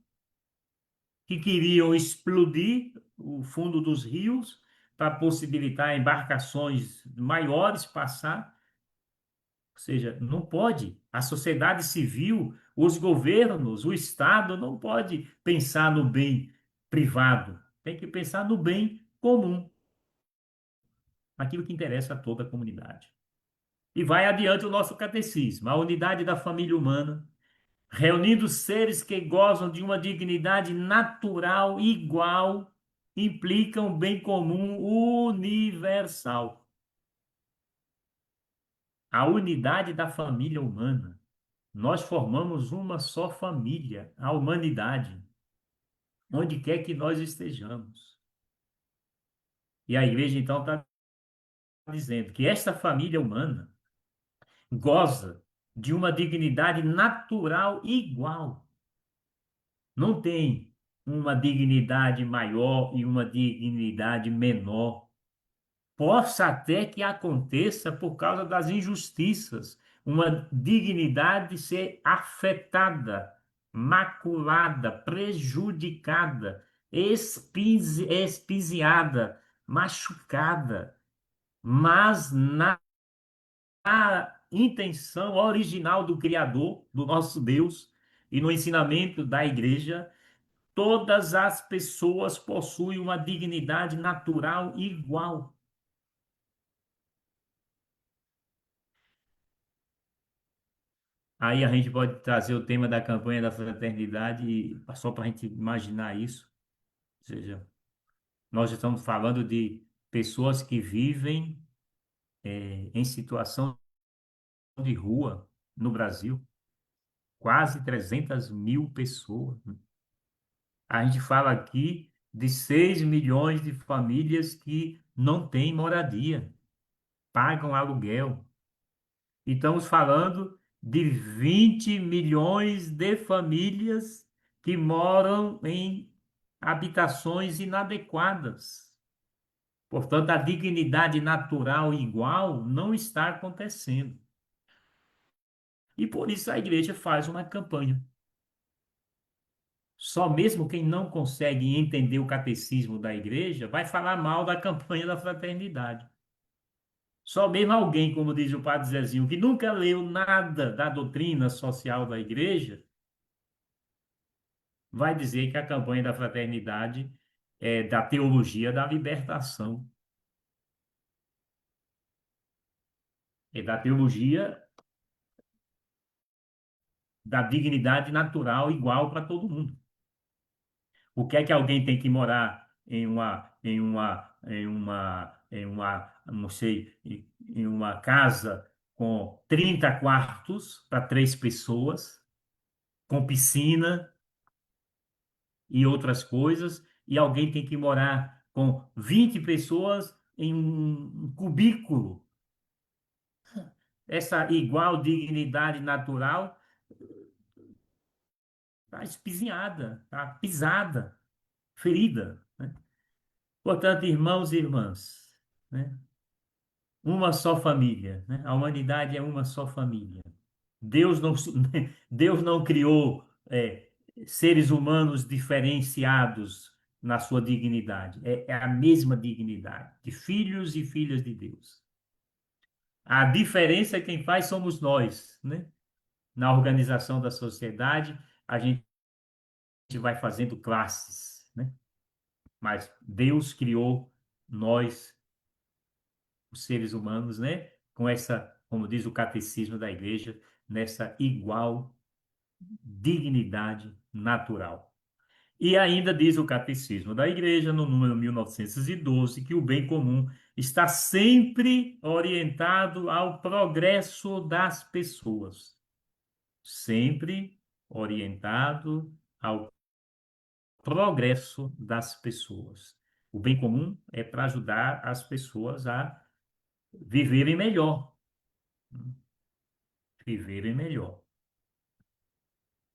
que queriam explodir o fundo dos rios para possibilitar embarcações maiores passar. Ou seja, não pode. A sociedade civil, os governos, o Estado não pode pensar no bem privado. Tem que pensar no bem comum, naquilo que interessa a toda a comunidade. E vai adiante o nosso catecismo, a unidade da família humana, reunindo seres que gozam de uma dignidade natural igual, implica um bem comum universal. A unidade da família humana. Nós formamos uma só família, a humanidade, onde quer que nós estejamos. E a igreja, então, está dizendo que esta família humana goza de uma dignidade natural igual. Não tem uma dignidade maior e uma dignidade menor. Possa até que aconteça por causa das injustiças, uma dignidade ser afetada, maculada, prejudicada, espiziada, machucada, mas na intenção original do Criador, do nosso Deus, e no ensinamento da igreja, todas as pessoas possuem uma dignidade natural igual. Aí a gente pode trazer o tema da campanha da fraternidade só para a gente imaginar isso. Ou seja, nós estamos falando de pessoas que vivem em situação de rua no Brasil, quase 300 mil pessoas. A gente fala aqui de 6 milhões de famílias que não têm moradia, pagam aluguel. E estamos falando de 20 milhões de famílias que moram em habitações inadequadas. Portanto, a dignidade natural igual não está acontecendo. E por isso a igreja faz uma campanha. Só mesmo quem não consegue entender o catecismo da igreja vai falar mal da campanha da fraternidade. Só mesmo alguém, como diz o padre Zezinho, que nunca leu nada da doutrina social da igreja, vai dizer que a campanha da fraternidade é da teologia da libertação, é da teologia da dignidade natural igual para todo mundo. O que é que alguém tem que morar não sei, em uma casa com 30 quartos para 3 pessoas, com piscina e outras coisas, e alguém tem que morar com 20 pessoas em um cubículo? Essa igual dignidade natural está espizinhada, está pisada, ferida, né? Portanto, irmãos e irmãs, né? Uma só família, né? A humanidade é uma só família. Deus não, Deus não criou seres humanos diferenciados na sua dignidade. É a mesma dignidade de filhos e filhas de Deus. A diferença é quem faz somos nós, né? Na organização da sociedade, a gente vai fazendo classes, né? Mas Deus criou nós, os seres humanos, né? Com essa, como diz o catecismo da igreja, nessa igual dignidade natural. E ainda diz o catecismo da igreja, no número 1912, que o bem comum está sempre orientado ao progresso das pessoas. Sempre orientado ao progresso das pessoas. O bem comum é para ajudar as pessoas a viverem melhor, viverem melhor.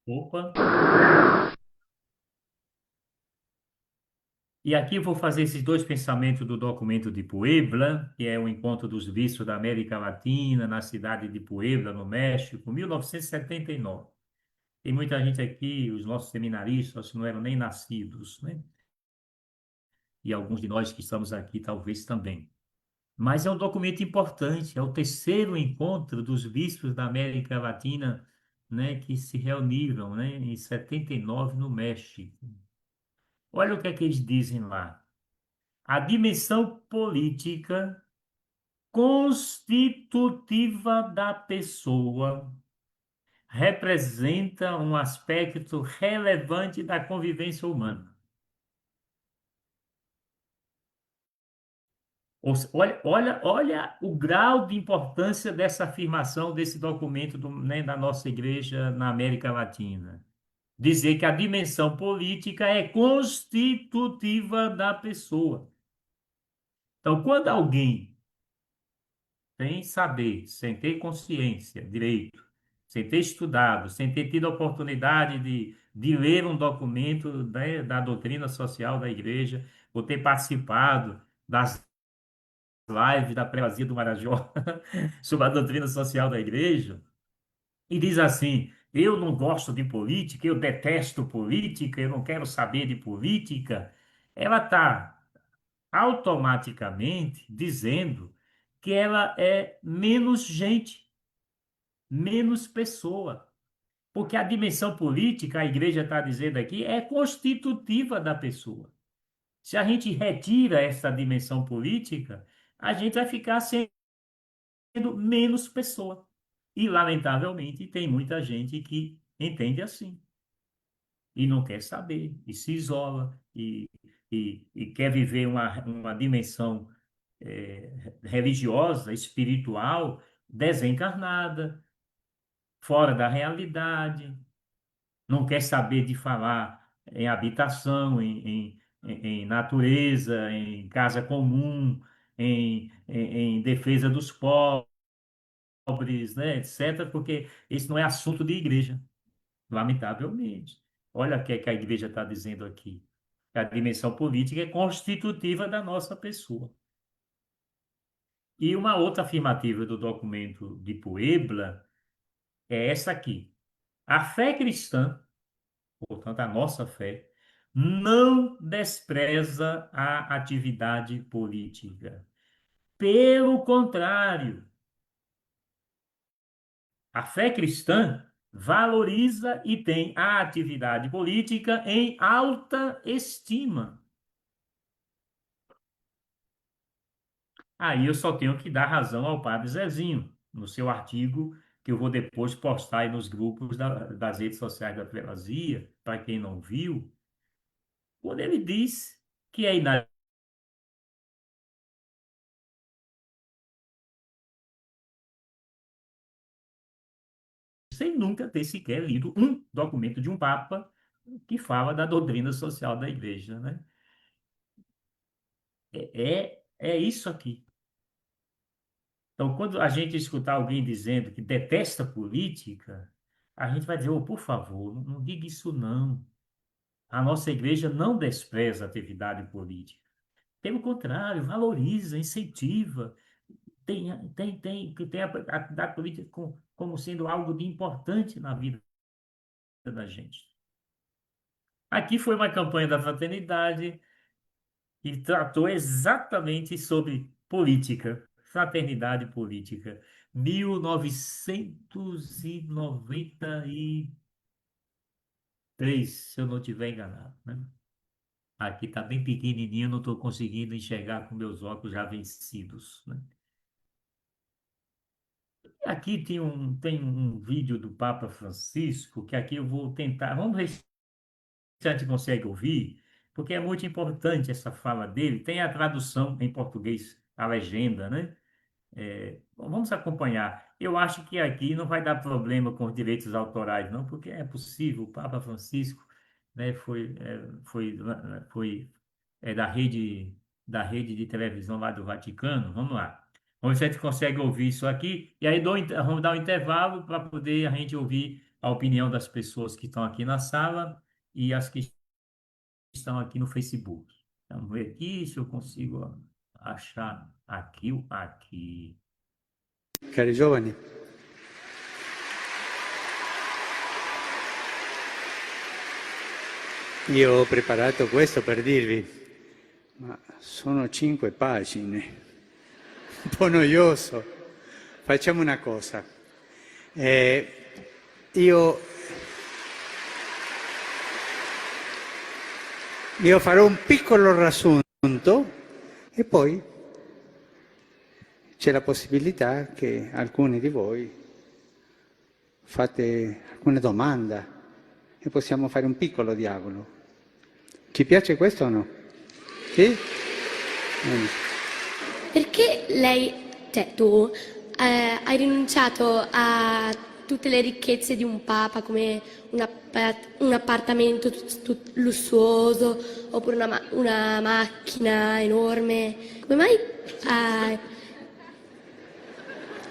Opa! E aqui eu vou fazer esses dois pensamentos do documento de Puebla, que é o encontro dos bispos da América Latina, na cidade de Puebla, no México, 1979. Tem muita gente aqui, os nossos seminaristas, não eram nem nascidos, né? E alguns de nós que estamos aqui, talvez também. Mas é um documento importante, é o terceiro encontro dos bispos da América Latina, né, que se reuniram, né, em 79 no México. Olha o que é que eles dizem lá. A dimensão política constitutiva da pessoa representa um aspecto relevante da convivência humana. Olha o grau de importância dessa afirmação, desse documento né, da nossa igreja na América Latina. Dizer que a dimensão política é constitutiva da pessoa. Então, quando alguém sem saber, sem ter consciência, direito, sem ter estudado, sem ter tido a oportunidade de ler um documento, né, da doutrina social da igreja, ou ter participado das lives da Prelazia do Marajó sobre a doutrina social da igreja, e diz assim: eu não gosto de política, eu detesto política, eu não quero saber de política, ela está automaticamente dizendo que ela é menos gente, menos pessoa. Porque a dimensão política, a igreja está dizendo aqui, é constitutiva da pessoa. Se a gente retira essa dimensão política, a gente vai ficar sendo menos pessoa. E, lamentavelmente, tem muita gente que entende assim e não quer saber, e se isola, e quer viver uma dimensão religiosa, espiritual, desencarnada, fora da realidade, não quer saber de falar em habitação, em natureza, em casa comum, em defesa dos pobres, né, etc., porque isso não é assunto de igreja, lamentavelmente. Olha o que a igreja está dizendo aqui. A dimensão política é constitutiva da nossa pessoa. E uma outra afirmativa do documento de Puebla é essa aqui. A fé cristã, portanto, a nossa fé, não despreza a atividade política. Pelo contrário, a fé cristã valoriza e tem a atividade política em alta estima. Aí eu só tenho que dar razão ao padre Zezinho, no seu artigo, que eu vou depois postar aí nos grupos das redes sociais da Prelazia, para quem não viu, quando ele diz que é sem nunca ter sequer lido um documento de um Papa que fala da doutrina social da Igreja, né? É isso aqui. Então, quando a gente escutar alguém dizendo que detesta política, a gente vai dizer, oh, por favor, não diga isso não. A nossa igreja não despreza a atividade política. Pelo contrário, valoriza, incentiva, tem a atividade política como sendo algo de importante na vida da gente. Aqui foi uma campanha da fraternidade e tratou exatamente sobre política, fraternidade política. 1993, se eu não estiver enganado, né? Aqui está bem pequenininho, não estou conseguindo enxergar com meus óculos já vencidos, né? Aqui tem um vídeo do Papa Francisco, que aqui eu vou tentar. Vamos ver se a gente consegue ouvir, porque é muito importante essa fala dele. Tem a tradução em português, a legenda, né? Bom, vamos acompanhar. Eu acho que aqui não vai dar problema com os direitos autorais, não, porque é possível. O Papa Francisco, né, foi da rede de televisão lá do Vaticano. Vamos lá. Vamos ver se a gente consegue ouvir isso aqui. E aí vamos dar um intervalo para poder a gente ouvir a opinião das pessoas que estão aqui na sala e as que estão aqui no Facebook. Vamos ver aqui se eu consigo achar aqui. Cari giovani, io ho preparato questo per dirvi, ma sono 5 pagine, un po' noioso. Facciamo una cosa. Io farò un piccolo riassunto e poi c'è la possibilità che alcuni di voi fate alcune domande e possiamo fare un piccolo dialogo. Ci piace questo o no? Sì? Perché tu, hai rinunciato a tutte le ricchezze di un papa, come un appartamento lussuoso, oppure una macchina enorme? Come mai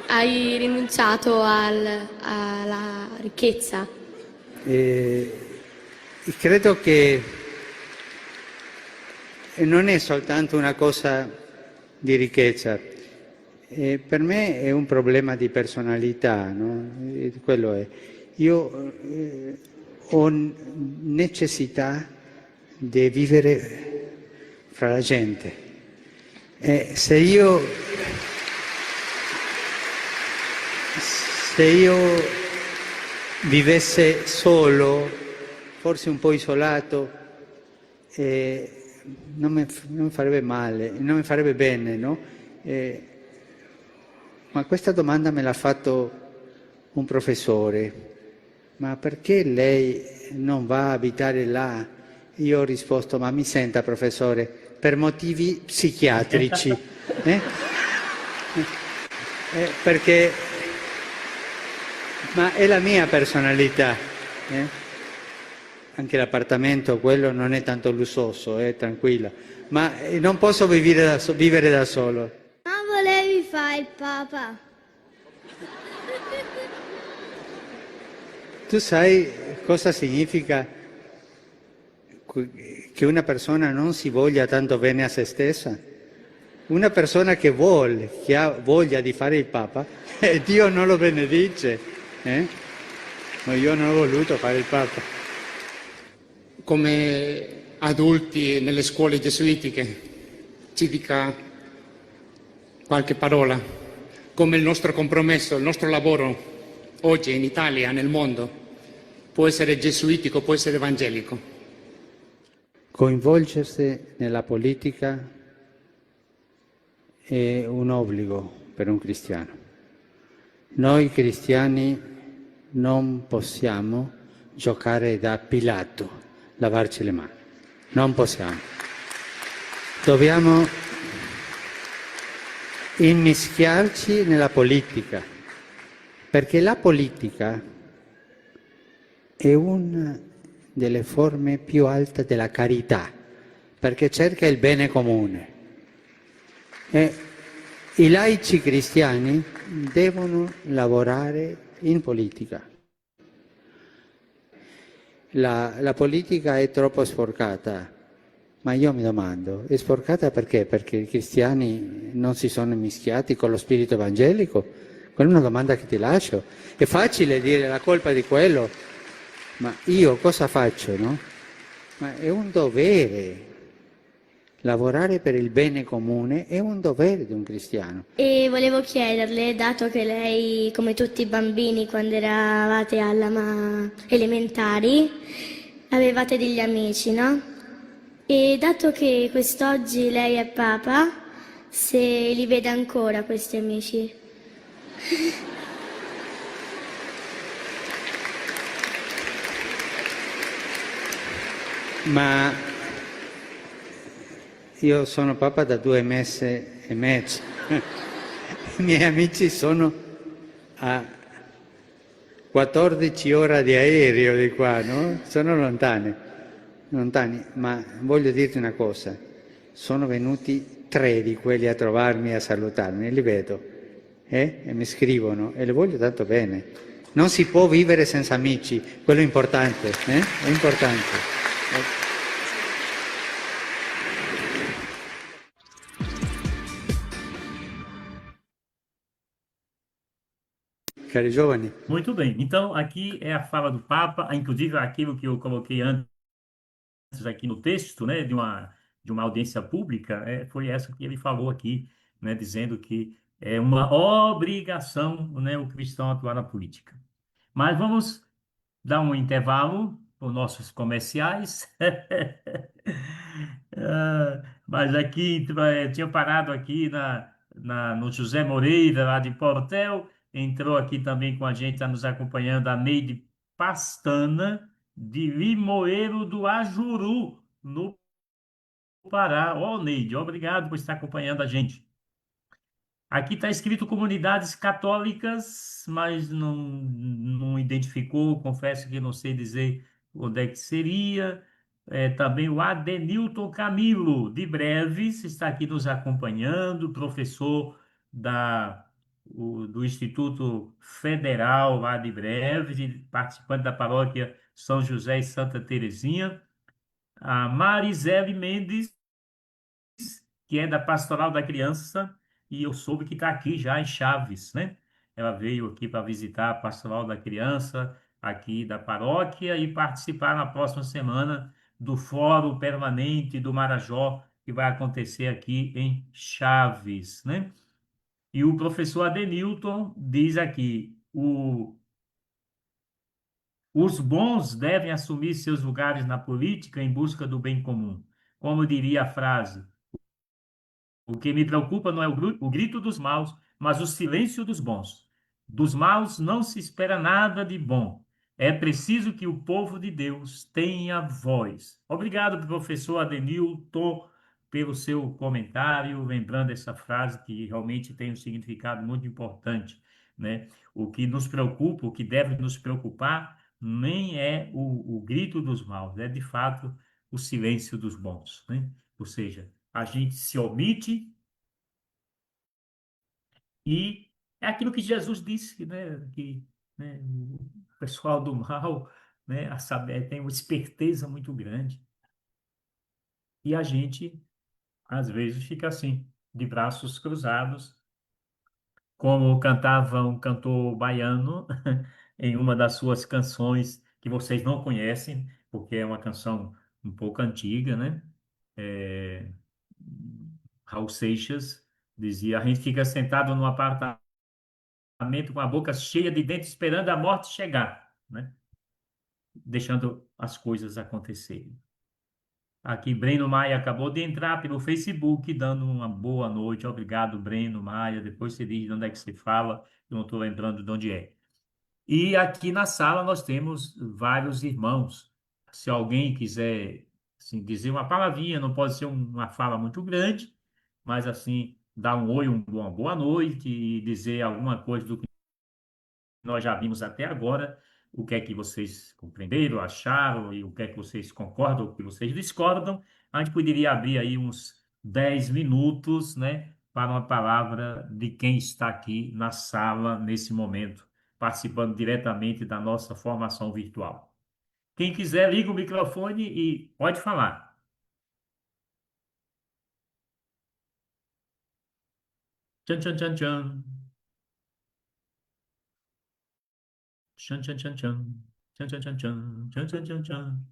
hai rinunciato alla ricchezza? Credo che non è soltanto una cosa di ricchezza, per me è un problema di personalità, no? Quello è. Io ho necessità di vivere fra la gente. Se io vivesse solo, forse un po' isolato, non mi farebbe male, non mi farebbe bene, no? Ma questa domanda me l'ha fatto un professore, ma perché lei non va a abitare là? Io ho risposto, ma mi senta professore, per motivi psichiatrici. Perché, ma è la mia personalità. Anche l'appartamento, quello non è tanto lussuoso, tranquilla, ma non posso vivere da solo. Ma volevi fare il papa? Tu sai cosa significa che una persona non si voglia tanto bene a se stessa? Una persona che vuole, che ha voglia di fare il papa, e Dio non lo benedice. Ma io non ho voluto fare il papa. Come adulti nelle scuole gesuitiche, ci dica qualche parola, come il nostro compromesso, il nostro lavoro oggi in Italia, nel mondo, può essere gesuitico, può essere evangelico. Coinvolgersi nella politica è un obbligo per un cristiano. Noi cristiani non possiamo giocare da Pilato, lavarci le mani. Non possiamo. Dobbiamo immischiarci nella politica, perché la politica è una delle forme più alte della carità, perché cerca il bene comune. E i laici cristiani devono lavorare in politica. La politica è troppo sporcata, ma io mi domando, è sporcata perché? Perché i cristiani non si sono mischiati con lo spirito evangelico? Quella è una domanda che ti lascio. È facile dire la colpa di quello, ma io cosa faccio, no? Ma è un dovere. Lavorare per il bene comune è un dovere di un cristiano. E volevo chiederle, dato che lei, come tutti i bambini, quando eravate alla elementari, avevate degli amici, no? E dato che quest'oggi lei è papa, se li vede ancora questi amici? Ma io sono papa da 2 mesi e mezzo. I miei amici sono a 14 ore di aereo di qua, no? Sono lontani, ma voglio dirti una cosa, sono venuti 3 di quelli a trovarmi e a salutarmi, li vedo, e mi scrivono, e le voglio tanto bene. Non si può vivere senza amici, quello è importante, è importante. Cari giovani. Muito bem. Então, aqui é a fala do Papa, inclusive aquilo que eu coloquei antes aqui no texto, né, de uma audiência pública, foi essa que ele falou aqui, né, dizendo que é uma obrigação, né, o cristão atuar na política. Mas vamos dar um intervalo para os nossos comerciais. Mas aqui, eu tinha parado aqui no José Moreira, lá de Portel, entrou aqui também com a gente, está nos acompanhando a Neide Pastana, de Limoeiro do Ajuru, no Pará. Ó, Neide, obrigado por estar acompanhando a gente. Aqui está escrito comunidades católicas, mas não identificou, confesso que não sei dizer onde é que seria. Também o Adenilton Camilo, de Breves, está aqui nos acompanhando, professor do Instituto Federal lá de Breves, e participante da paróquia São José e Santa Terezinha. A Marisele Mendes, que é da Pastoral da Criança, e eu soube que está aqui já em Chaves, né? Ela veio aqui para visitar a Pastoral da Criança, aqui da paróquia, e participar na próxima semana do Fórum Permanente do Marajó, que vai acontecer aqui em Chaves, né? E o professor Adenilton diz aqui, os bons devem assumir seus lugares na política em busca do bem comum. Como diria a frase, o que me preocupa não é o grito dos maus, mas o silêncio dos bons. Dos maus não se espera nada de bom. É preciso que o povo de Deus tenha voz. Obrigado, professor Adenilton, pelo seu comentário, lembrando essa frase que realmente tem um significado muito importante, né? O que nos preocupa, o que deve nos preocupar, nem é o grito dos maus, é de fato o silêncio dos bons, né? Ou seja, a gente se omite e é aquilo que Jesus disse, né? Que, né, o pessoal do mal, né, a saber, tem uma esperteza muito grande. E a gente, às vezes, fica assim, de braços cruzados, como cantava um cantor baiano em uma das suas canções que vocês não conhecem, porque é uma canção um pouco antiga, né? É, Raul Seixas dizia: a gente fica sentado num apartamento com a boca cheia de dentes esperando a morte chegar, né? Deixando as coisas acontecerem. Aqui, Breno Maia acabou de entrar pelo Facebook, dando uma boa noite. Obrigado, Breno Maia. Depois você diz de onde é que você fala, eu não estou lembrando de onde é. E aqui na sala nós temos vários irmãos. Se alguém quiser assim, dizer uma palavrinha, não pode ser uma fala muito grande, mas assim, dar um oi, uma boa noite e dizer alguma coisa do que nós já vimos até agora, o que é que vocês compreenderam, acharam, e o que é que vocês concordam, o que vocês discordam. A gente poderia abrir aí uns 10 minutos, né, para uma palavra de quem está aqui na sala nesse momento, participando diretamente da nossa formação virtual. Quem quiser, liga o microfone e pode falar. Tchan, tchan, tchan, tchan. Tchan, tchan, tchan, tchan. Tchan, tchan, tchan, tchan. Tchan, tchan, tchan, tchan.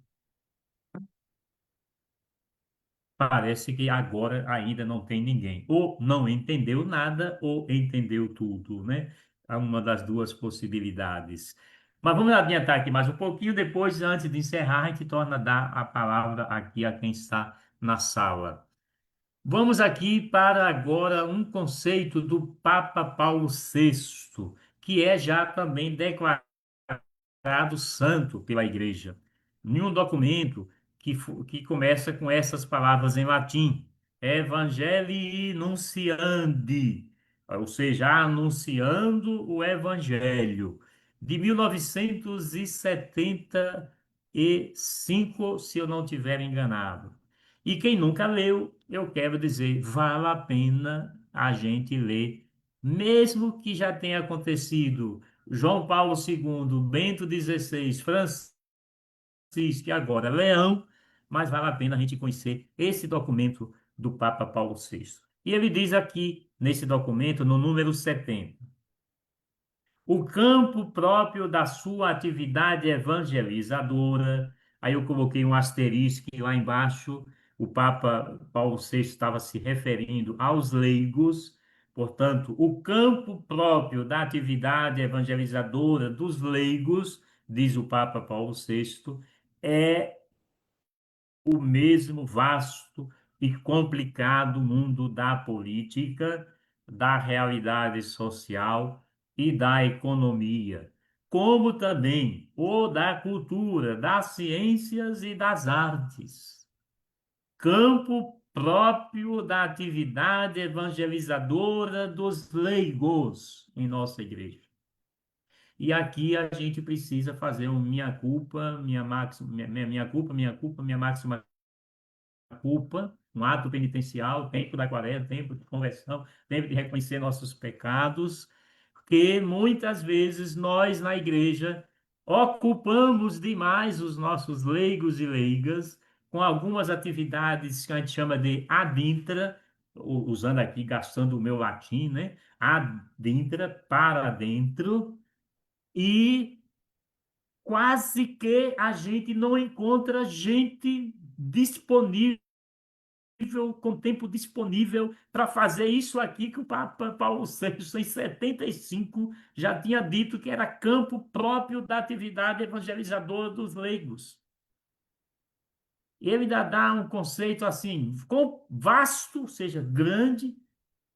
Parece que agora ainda não tem ninguém. Ou não entendeu nada, ou entendeu tudo, né? É uma das duas possibilidades. Mas vamos adiantar aqui mais um pouquinho, depois, antes de encerrar, a gente torna a dar a palavra aqui a quem está na sala. Vamos aqui para agora um conceito do Papa Paulo VI, que é já também declarado santo pela Igreja. Em um documento que começa com essas palavras em latim, Evangelii Nunciandi, ou seja, anunciando o Evangelho, de 1975, se eu não estiver enganado. E quem nunca leu, eu quero dizer, vale a pena a gente ler, mesmo que já tenha acontecido João Paulo II, Bento XVI, Francisco e agora Leão, mas vale a pena a gente conhecer esse documento do Papa Paulo VI. E ele diz aqui, nesse documento, no número 70, o campo próprio da sua atividade evangelizadora. Aí eu coloquei um asterisco lá embaixo. O Papa Paulo VI estava se referindo aos leigos. Portanto, o campo próprio da atividade evangelizadora dos leigos, diz o Papa Paulo VI, é o mesmo vasto e complicado mundo da política, da realidade social e da economia, como também o da cultura, das ciências e das artes, campo próprio da atividade evangelizadora dos leigos em nossa igreja. E aqui a gente precisa fazer um minha culpa, minha máxima, minha máxima culpa, um ato penitencial, tempo da quaresma, tempo de conversão, tempo de reconhecer nossos pecados, porque muitas vezes nós na igreja ocupamos demais os nossos leigos e leigas com algumas atividades que a gente chama de adintra, usando aqui, gastando o meu latim, né? Adintra, para dentro, e quase que a gente não encontra gente disponível com tempo disponível para fazer isso aqui que o Papa Paulo VI, em 75, já tinha dito que era campo próprio da atividade evangelizadora dos leigos. Ele ainda dá um conceito assim, vasto, ou seja, grande,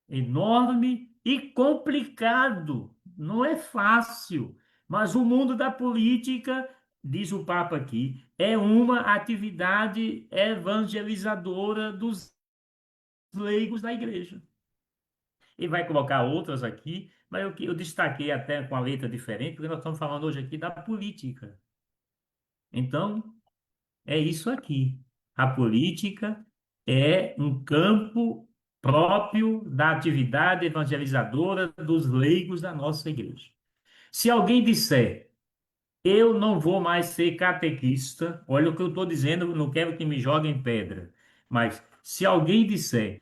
enorme e complicado não é fácil. Mas o mundo da política, diz o Papa aqui, é uma atividade evangelizadora dos leigos da igreja. E vai colocar outras aqui, mas eu destaquei até com a letra diferente, porque nós estamos falando hoje aqui da política. Então, é isso aqui. A política é um campo próprio da atividade evangelizadora dos leigos da nossa igreja. Se alguém disser, eu não vou mais ser catequista, olha o que eu estou dizendo, não quero que me joguem pedra, mas se alguém disser,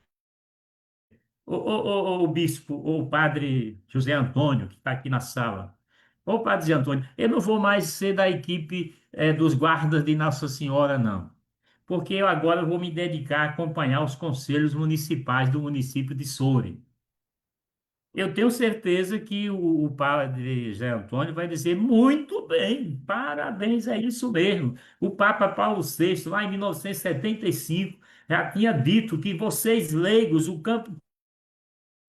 o bispo, ou o padre José Antônio, que está aqui na sala, ô padre José Antônio, eu não vou mais ser da equipe dos guardas de Nossa Senhora, não, porque eu agora vou me dedicar a acompanhar os conselhos municipais do município de Soure. Eu tenho certeza que o padre José Antônio vai dizer muito bem, parabéns, é isso mesmo. O Papa Paulo VI, lá em 1975, já tinha dito que vocês leigos, o campo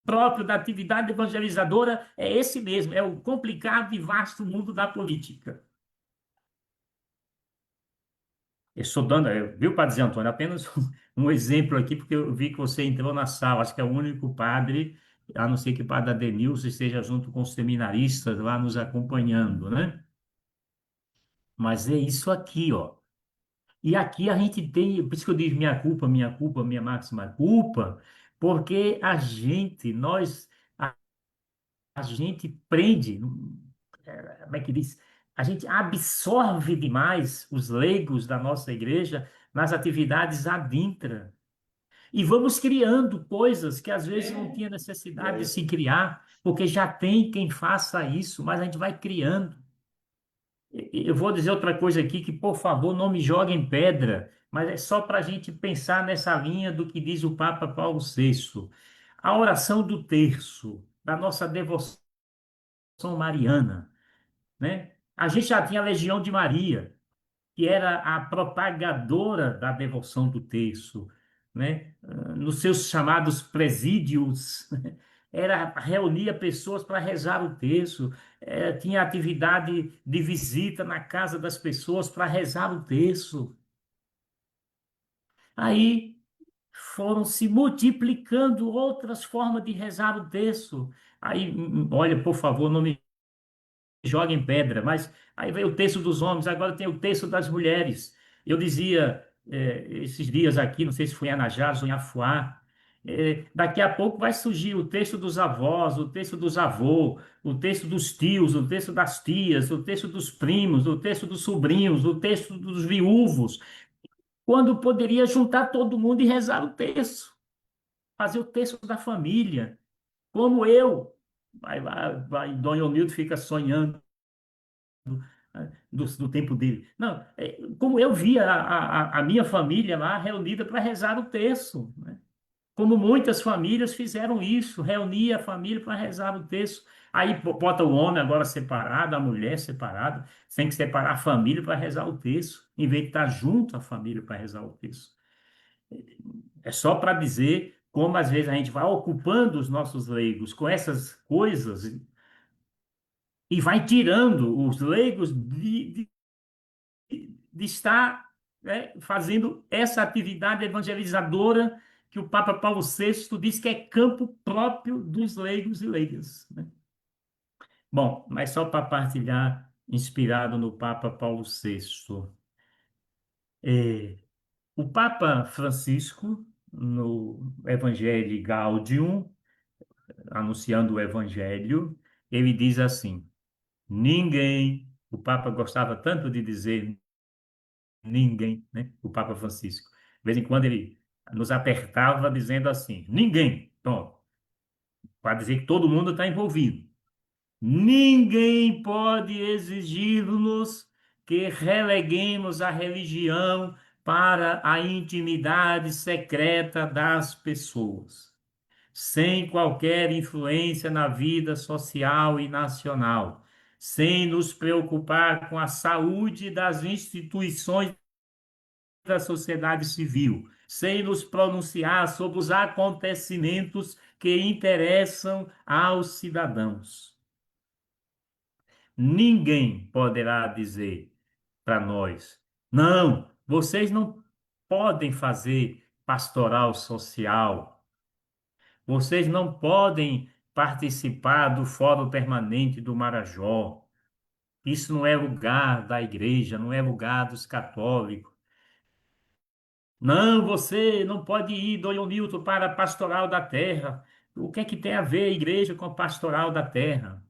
próprio da atividade evangelizadora é esse mesmo, é o complicado e vasto mundo da política. Eu estou dando, viu, Padre Zé Antônio, apenas um exemplo aqui, porque eu vi que você entrou na sala, acho que é o único padre, a não ser que o Padre Adenilson esteja junto com os seminaristas lá nos acompanhando, né? Mas é isso aqui, ó. E aqui a gente tem, por isso que eu digo minha culpa, minha máxima culpa, porque a gente prende, como é que diz? A gente absorve demais os leigos da nossa igreja nas atividades ad intra. E vamos criando coisas que às vezes não tinha necessidade de se criar, porque já tem quem faça isso, mas a gente vai criando. Eu vou dizer outra coisa aqui que, por favor, não me joguem pedra, mas é só para a gente pensar nessa linha do que diz o Papa Paulo VI. A oração do terço, da nossa devoção mariana, né? A gente já tinha a Legião de Maria, que era a propagadora da devoção do terço, né? Nos seus chamados presídios, reunia pessoas para rezar o terço, tinha atividade de visita na casa das pessoas para rezar o terço. Aí foram se multiplicando outras formas de rezar o terço. Aí, olha, por favor, não me joguem pedra, mas aí veio o texto dos homens, agora tem o texto das mulheres. Eu dizia esses dias aqui, não sei se foi em Anajás ou em Afuá, daqui a pouco vai surgir o texto dos avós, o texto dos avós, o texto dos tios, o texto das tias, o texto dos primos, o texto dos sobrinhos, o texto dos viúvos, quando poderia juntar todo mundo e rezar o texto, fazer o texto da família, como eu. Dom Ionildo fica sonhando do tempo dele. Não, como eu via a minha família lá reunida para rezar o terço, né? Como muitas famílias fizeram isso, reunia a família para rezar o terço. Aí bota o homem agora separado, a mulher separada, tem que separar a família para rezar o terço, em vez de estar junto a família para rezar o terço. É só para dizer como às vezes a gente vai ocupando os nossos leigos com essas coisas e vai tirando os leigos de estar, né, fazendo essa atividade evangelizadora que o Papa Paulo VI diz que é campo próprio dos leigos e leigas, né? Bom, mas só para partilhar, inspirado no Papa Paulo VI. O Papa Francisco, no Evangelii Gaudium, anunciando o Evangelho, ele diz assim: ninguém, o Papa gostava tanto de dizer ninguém, né? O Papa Francisco. De vez em quando ele nos apertava dizendo assim: ninguém, pronto, para dizer que todo mundo está envolvido. Ninguém pode exigir-nos que releguemos a religião para a intimidade secreta das pessoas, sem qualquer influência na vida social e nacional, sem nos preocupar com a saúde das instituições da sociedade civil, sem nos pronunciar sobre os acontecimentos que interessam aos cidadãos. Ninguém poderá dizer para nós: não, vocês não podem fazer pastoral social, vocês não podem participar do Fórum Permanente do Marajó. Isso não é lugar da igreja, não é lugar dos católicos. Não, você não pode ir, Dom Milton, para a pastoral da terra. O que é que tem a ver a igreja com a pastoral da terra?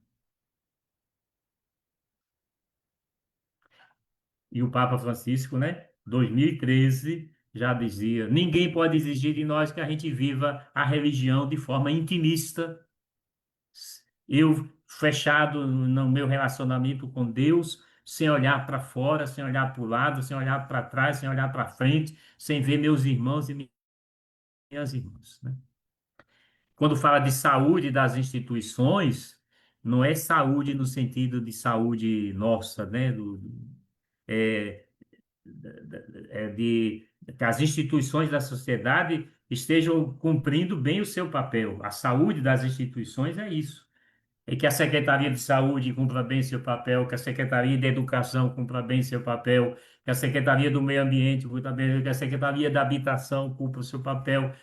E o Papa Francisco, né, 2013, já dizia: ninguém pode exigir de nós que a gente viva a religião de forma intimista. Eu fechado no meu relacionamento com Deus, sem olhar para fora, sem olhar para o lado, sem olhar para trás, sem olhar para frente, sem ver meus irmãos e minhas irmãs, né? Quando fala de saúde das instituições, não é saúde no sentido de saúde nossa, né? É, de que as instituições da sociedade estejam cumprindo bem o seu papel. A saúde das instituições é isso. É que a Secretaria de Saúde cumpra bem seu papel, que a Secretaria de Educação cumpra bem seu papel, que a Secretaria do Meio Ambiente cumpra bem, que a Secretaria da Habitação cumpra o seu papel,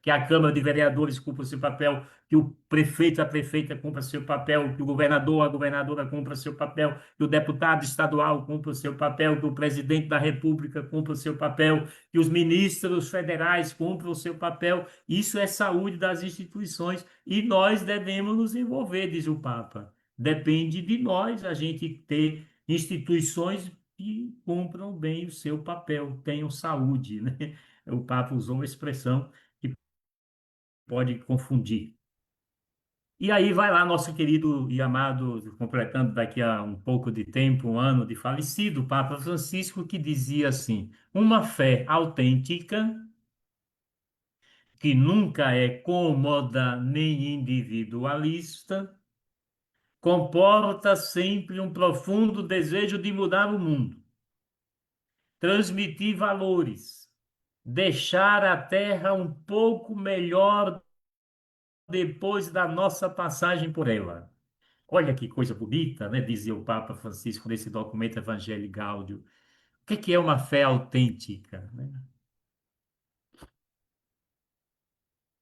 que a Câmara de Vereadores cumpra o seu papel, que o prefeito, a prefeita cumpra o seu papel, que o governador, a governadora cumpra o seu papel, que o deputado estadual cumpra o seu papel, que o presidente da República cumpra o seu papel, que os ministros federais cumpram o seu papel. Isso é saúde das instituições e nós devemos nos envolver, diz o Papa. Depende de nós a gente ter instituições que cumpram bem o seu papel, tenham saúde, né? O Papa usou uma expressão que pode confundir. E aí vai lá nosso querido e amado, completando daqui a um pouco de tempo, um ano de falecido, Papa Francisco, que dizia assim: uma fé autêntica, que nunca é cômoda nem individualista, comporta sempre um profundo desejo de mudar o mundo, transmitir valores, deixar a terra um pouco melhor depois da nossa passagem por ela. Olha que coisa bonita, né? Dizia o Papa Francisco nesse documento Evangelii Gaudium. O que é uma fé autêntica, né?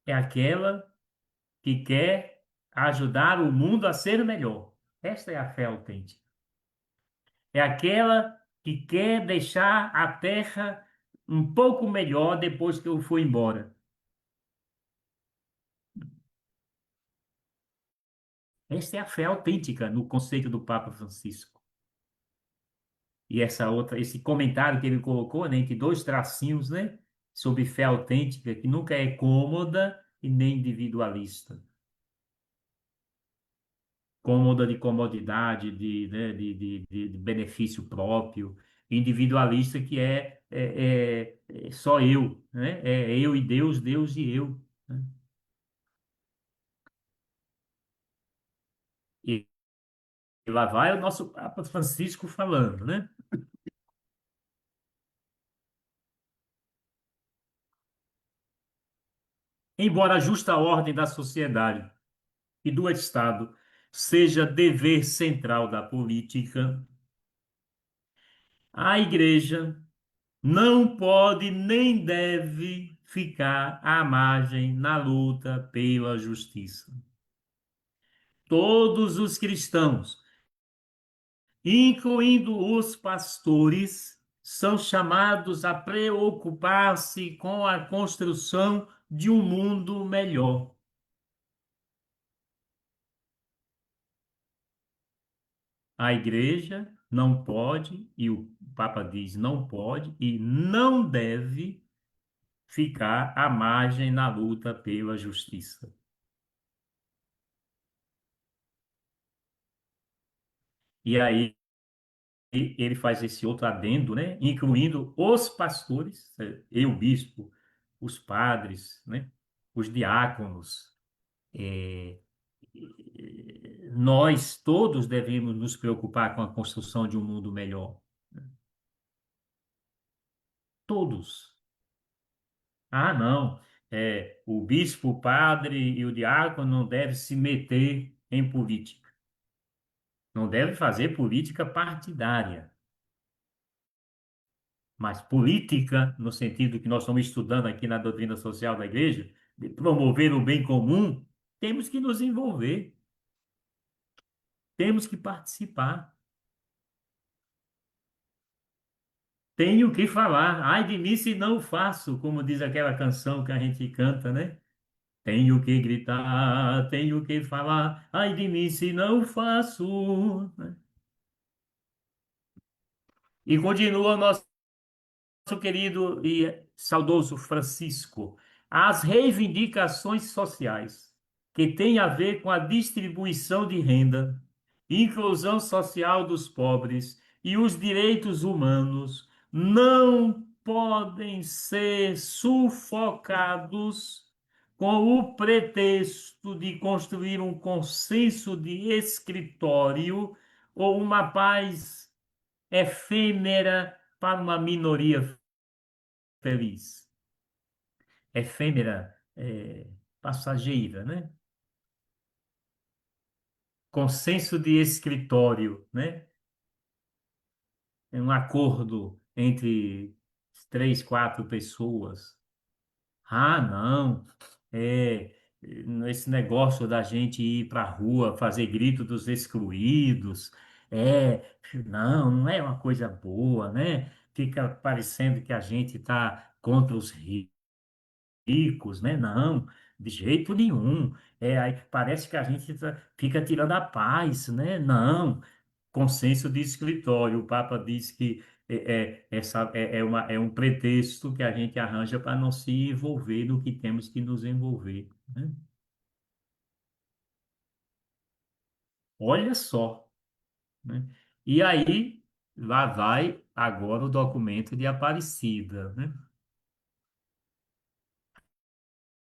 É aquela que quer ajudar o mundo a ser melhor. Esta é a fé autêntica. É aquela que quer deixar a terra um pouco melhor depois que eu for embora. Esta é a fé autêntica no conceito do Papa Francisco. E essa outra, esse comentário que ele colocou, né, entre dois tracinhos, né, sobre fé autêntica, que nunca é cômoda e nem individualista. Cômoda de comodidade, né, de benefício próprio, individualista que é só eu, né? É eu e Deus, Deus e eu, né? E lá vai o nosso Papa Francisco falando, né? Embora a justa ordem da sociedade e do Estado seja dever central da política, a Igreja não pode nem deve ficar à margem na luta pela justiça. Todos os cristãos, incluindo os pastores, são chamados a preocupar-se com a construção de um mundo melhor. A igreja não pode, e o Papa diz não pode e não deve ficar à margem na luta pela justiça. E aí ele faz esse outro adendo, né? Incluindo os pastores, eu, bispo, os padres, né? Os diáconos. Nós todos devemos nos preocupar com a construção de um mundo melhor. Todos. Ah, não. O bispo, o padre e o diácono não devem se meter em política. Não deve fazer política partidária, mas política, no sentido que nós estamos estudando aqui na doutrina social da igreja, de promover o bem comum, temos que nos envolver, temos que participar. Tenho que falar. Ai de mim se não faço, como diz aquela canção que a gente canta, né? Tenho que gritar, tenho que falar. Ai de mim se não faço, né? E continua o nosso querido e saudoso Francisco. As reivindicações sociais que têm a ver com a distribuição de renda, inclusão social dos pobres e os direitos humanos não podem ser sufocados com o pretexto de construir um consenso de escritório ou uma paz efêmera para uma minoria feliz. Efêmera, passageira, né? Consenso de escritório, né? É um acordo entre três, quatro pessoas. Ah, não, é esse negócio da gente ir para a rua fazer grito dos excluídos, não é uma coisa boa, né? Fica parecendo que a gente está contra os ricos, né? Não, de jeito nenhum. Aí parece que a gente fica tirando a paz, né? Não. Consenso de escritório. O Papa diz que é um pretexto que a gente arranja para não se envolver no que temos que nos envolver, né? Olha só, né? E aí, lá vai agora o documento de Aparecida, né?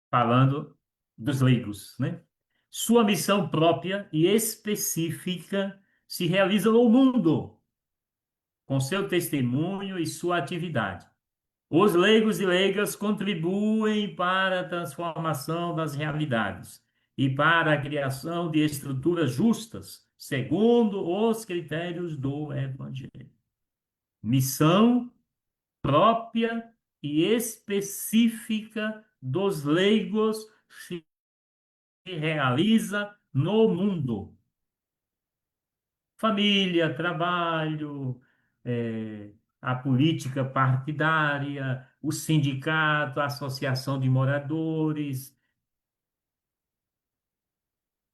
Falando dos leigos, né? Sua missão própria e específica se realiza no mundo, com seu testemunho e sua atividade. Os leigos e leigas contribuem para a transformação das realidades e para a criação de estruturas justas, segundo os critérios do Evangelho. Missão própria e específica dos leigos se realiza no mundo. Família, trabalho, a política partidária, o sindicato, a associação de moradores,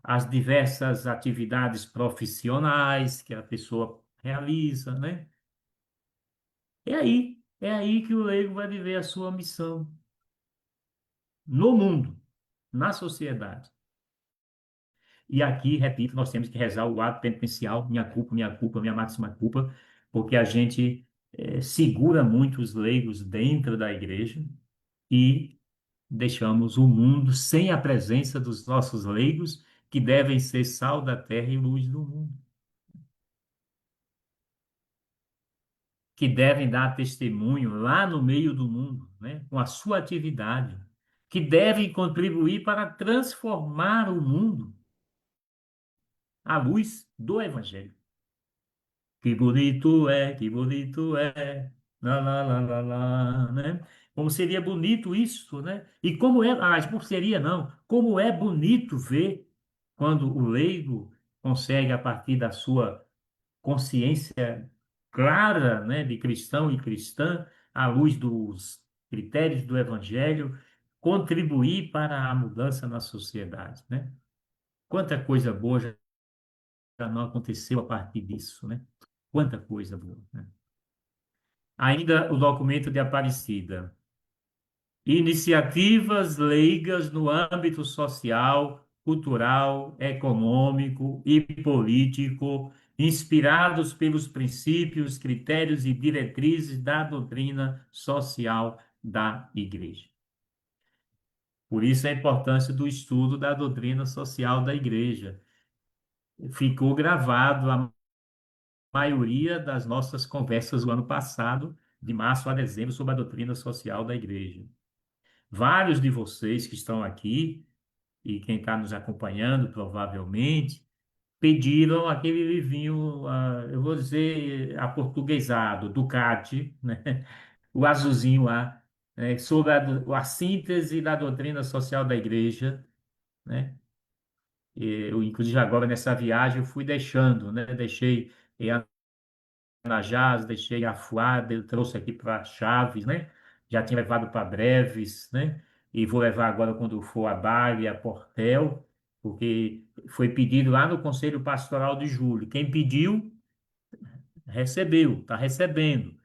as diversas atividades profissionais que a pessoa realiza, né? É aí que o leigo vai viver a sua missão no mundo, na sociedade. E aqui, repito, nós temos que rezar o ato penitencial, minha culpa, minha máxima culpa, porque a gente segura muito os leigos dentro da igreja e deixamos o mundo sem a presença dos nossos leigos, que devem ser sal da terra e luz do mundo, que devem dar testemunho lá no meio do mundo, né, com a sua atividade, que devem contribuir para transformar o mundo à luz do Evangelho. Que bonito é, lá, lá, lá, lá, lá, né? Como seria bonito isso, né? E como não seria não, como é bonito ver quando o leigo consegue, a partir da sua consciência clara, né, de cristão e cristã, à luz dos critérios do Evangelho, contribuir para a mudança na sociedade, né? Quanta coisa boa já não aconteceu a partir disso, né? Quanta coisa boa, né? Ainda o documento de Aparecida. Iniciativas leigas no âmbito social, cultural, econômico e político, inspirados pelos princípios, critérios e diretrizes da doutrina social da Igreja. Por isso a importância do estudo da doutrina social da Igreja. Ficou gravado a maioria das nossas conversas do ano passado, de março a dezembro, sobre a doutrina social da Igreja. Vários de vocês que estão aqui, e quem está nos acompanhando, provavelmente, pediram aquele livrinho, eu vou dizer, aportuguesado, Ducati, né? O azulzinho lá, né? Sobre a síntese da doutrina social da igreja, né? Eu, inclusive, agora nessa viagem, eu fui deixando, né? Deixei em Anajás, deixei em Afuada, eu trouxe aqui para Chaves, né? Já tinha levado para Breves, né? E vou levar agora quando for a Bari, a Portel, porque foi pedido lá no Conselho Pastoral de Julho. Quem pediu, recebeu, está recebendo.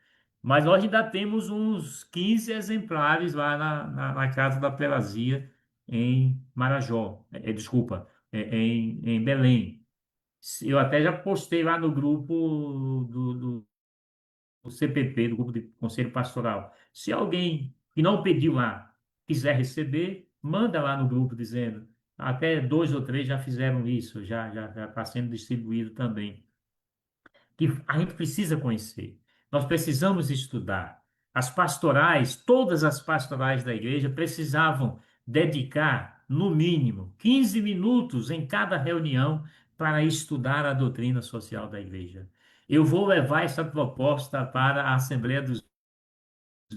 Mas nós ainda temos uns 15 exemplares lá na Casa da Prelazia, em Marajó, desculpa, em Belém. Eu até já postei lá no grupo do CPP, do grupo de Conselho Pastoral. Se alguém que não pediu lá quiser receber, manda lá no grupo dizendo. Até dois ou três já fizeram isso, já está sendo distribuído também. Que a gente precisa conhecer. Nós precisamos estudar. As pastorais, todas as pastorais da igreja precisavam dedicar, no mínimo, 15 minutos em cada reunião para estudar a doutrina social da igreja. Eu vou levar essa proposta para a Assembleia dos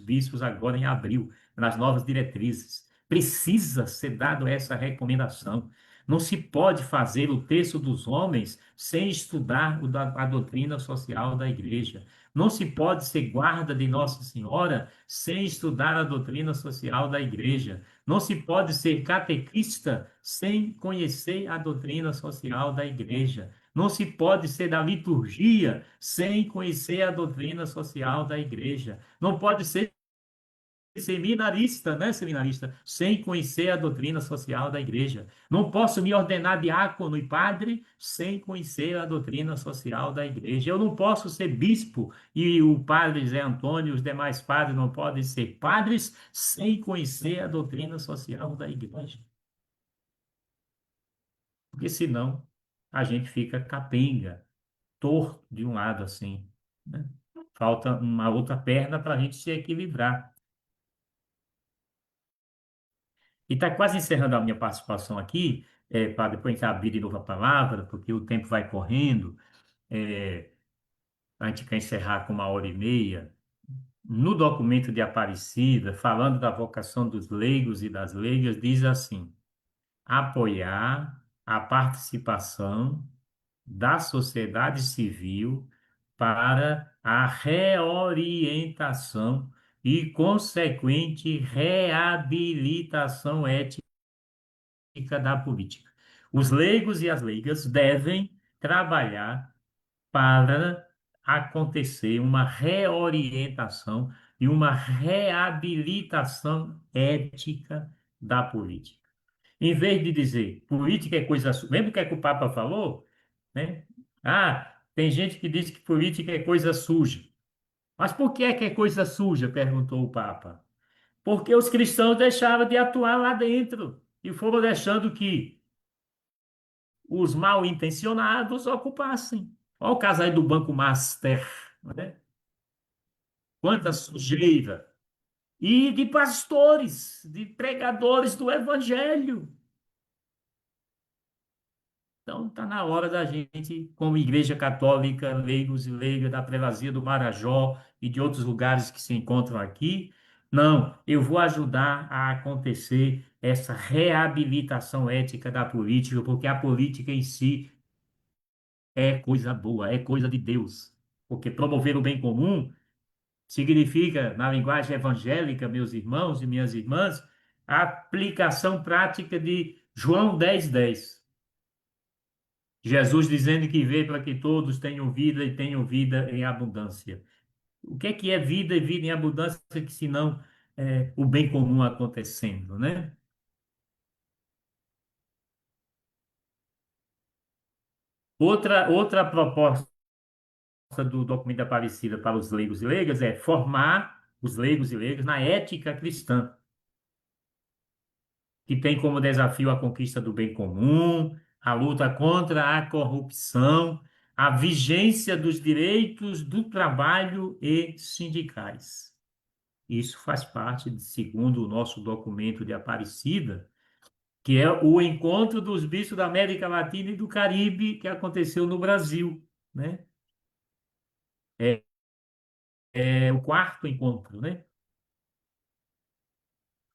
bispos agora em abril, nas novas diretrizes. Precisa ser dado essa recomendação. Não se pode fazer o texto dos homens sem estudar a doutrina social da igreja. Não se pode ser guarda de Nossa Senhora sem estudar a doutrina social da igreja. Não se pode ser catequista sem conhecer a doutrina social da igreja. Não se pode ser da liturgia sem conhecer a doutrina social da igreja. Não pode ser seminarista, né, seminarista, sem conhecer a doutrina social da igreja. Não posso me ordenar diácono e padre sem conhecer a doutrina social da igreja. Eu não posso ser bispo e o padre Zé Antônio e os demais padres não podem ser padres sem conhecer a doutrina social da igreja. Porque senão a gente fica capenga, torto de um lado assim, né? Falta uma outra perna para a gente se equilibrar. E está quase encerrando a minha participação aqui, para depois a gente abrir de novo a palavra, porque o tempo vai correndo. É, a gente quer encerrar com 1 hora e meia. No documento de Aparecida, falando da vocação dos leigos e das leigas, diz assim: apoiar a participação da sociedade civil para a reorientação e consequente reabilitação ética da política. Os leigos e as leigas devem trabalhar para acontecer uma reorientação e uma reabilitação ética da política. Em vez de dizer política é coisa suja, lembra o que é que o Papa falou? Né? Ah, tem gente que diz que política é coisa suja. Mas por que é coisa suja? Perguntou o Papa. Porque os cristãos deixaram de atuar lá dentro e foram deixando que os mal intencionados ocupassem. Olha o caso aí do Banco Master, né? Quanta sujeira. E de pastores, de pregadores do Evangelho. Então, está na hora da gente, como Igreja Católica, leigos e leigas da Prelazia do Marajó e de outros lugares que se encontram aqui, não, eu vou ajudar a acontecer essa reabilitação ética da política, porque a política em si é coisa boa, é coisa de Deus. Porque promover o bem comum significa, na linguagem evangélica, meus irmãos e minhas irmãs, a aplicação prática de João 10:10. Jesus dizendo que veio para que todos tenham vida e tenham vida em abundância. O que é vida e vida em abundância, que se não o bem comum acontecendo, né? Outra proposta do documento da Aparecida para os leigos e leigas é formar os leigos e leigas na ética cristã, que tem como desafio a conquista do bem comum, a luta contra a corrupção, a vigência dos direitos do trabalho e sindicais. Isso faz parte, segundo o nosso documento de Aparecida, que é o encontro dos bispos da América Latina e do Caribe que aconteceu no Brasil, né? É, é o quarto encontro, né?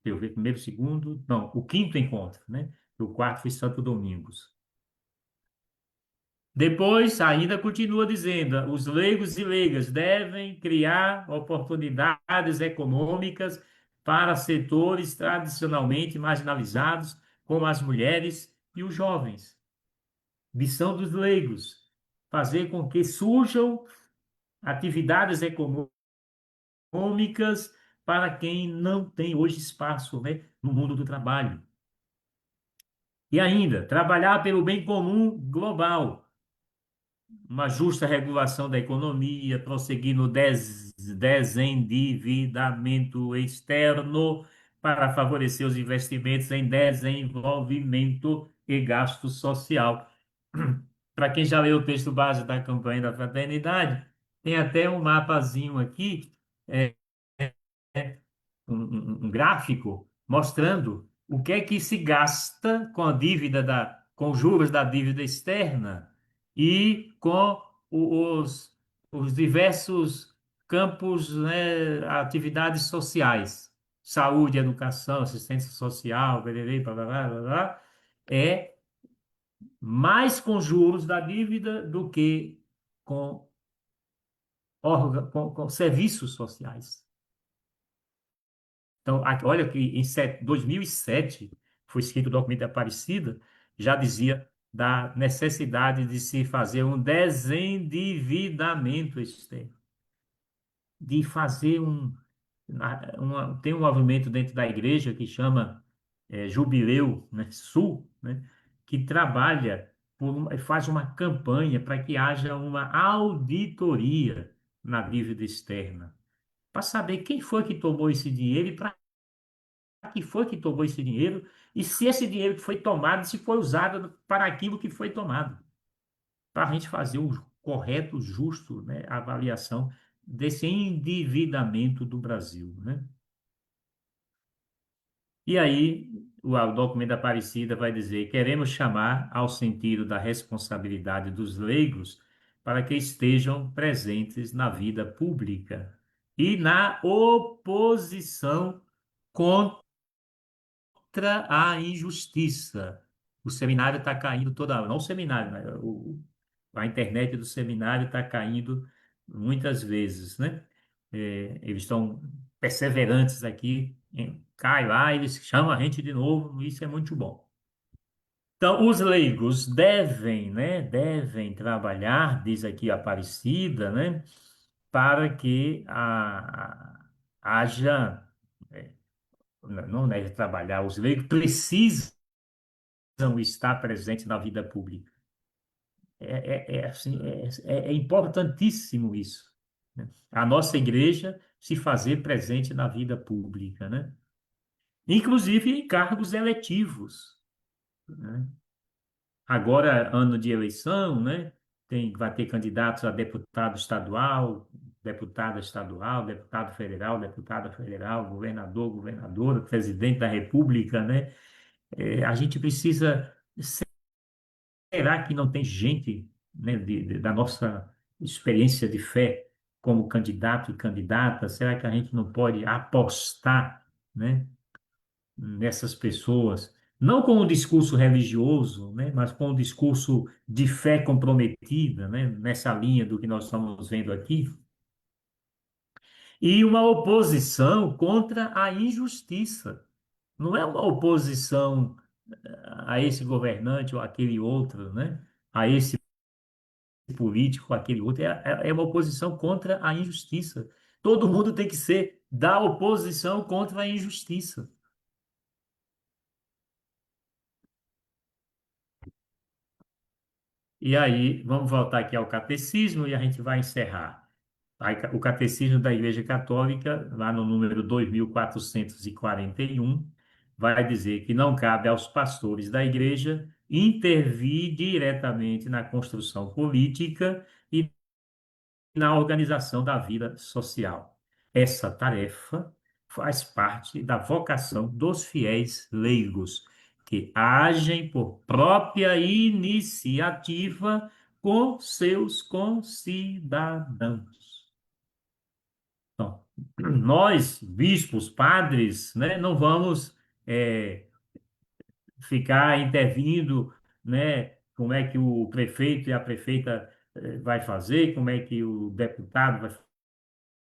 Deixa eu ver, primeiro, segundo, não, o quinto encontro, né? O quarto foi Santo Domingos. Depois, ainda continua dizendo, os leigos e leigas devem criar oportunidades econômicas para setores tradicionalmente marginalizados, como as mulheres e os jovens. Missão dos leigos, fazer com que surjam atividades econômicas para quem não tem hoje espaço, né, no mundo do trabalho. E ainda, trabalhar pelo bem comum global, uma justa regulação da economia, prosseguir no desendividamento externo para favorecer os investimentos em desenvolvimento e gasto social. Para quem já leu o texto base da campanha da fraternidade, tem até um mapazinho aqui, é, um gráfico mostrando o que é que se gasta com a dívida com os juros da dívida externa e com os diversos campos, né, atividades sociais, saúde, educação, assistência social, blá, blá, blá, blá, blá, é mais com juros da dívida do que com, com serviços sociais. Então, olha que em 2007 foi escrito o documento de Aparecida, já dizia da necessidade de se fazer um desendividamento externo, de fazer tem um movimento dentro da igreja que chama Jubileu, né, Sul, né, que trabalha faz uma campanha para que haja uma auditoria na dívida externa, para saber quem foi que tomou esse dinheiro e para que foi que tomou esse dinheiro e se esse dinheiro que foi tomado, se foi usado para aquilo que foi tomado, para a gente fazer o correto, justo, né, avaliação desse endividamento do Brasil, né? E aí, o documento da Aparecida vai dizer: queremos chamar ao sentido da responsabilidade dos leigos para que estejam presentes na vida pública e na oposição contra a injustiça. O seminário está caindo toda hora, não o seminário, né? A internet do seminário está caindo muitas vezes, né? Eles estão perseverantes aqui, cai lá, eles chamam a gente de novo, isso é muito bom. Então, os leigos devem, né, devem trabalhar, diz aqui a Aparecida, né, para que haja, é, não deve trabalhar, os leigos precisam estar presentes na vida pública. Assim, é importantíssimo isso, né? A nossa igreja se fazer presente na vida pública, né? Inclusive em cargos eletivos, né? Agora, ano de eleição, né? Vai ter candidatos a deputada estadual, deputado federal, deputada federal, governador, governadora, presidente da República, né? A gente precisa. Será que não tem gente, né, da nossa experiência de fé como candidato e candidata? Será que a gente não pode apostar, né, nessas pessoas? Não com um discurso religioso, né, mas com um discurso de fé comprometida, né, nessa linha do que nós estamos vendo aqui. E uma oposição contra a injustiça. Não é uma oposição a esse governante ou aquele outro, né? A esse político, aquele outro, é uma oposição contra a injustiça. Todo mundo tem que ser da oposição contra a injustiça. E aí, vamos voltar aqui ao catecismo e a gente vai encerrar. Aí, o catecismo da Igreja Católica, lá no número 2441, vai dizer que não cabe aos pastores da Igreja intervir diretamente na construção política e na organização da vida social. Essa tarefa faz parte da vocação dos fiéis leigos, que agem por própria iniciativa com seus concidadãos. Então, nós, bispos, padres, né, não vamos ficar intervindo, né, como é que o prefeito e a prefeita vai fazer, como é que o deputado vai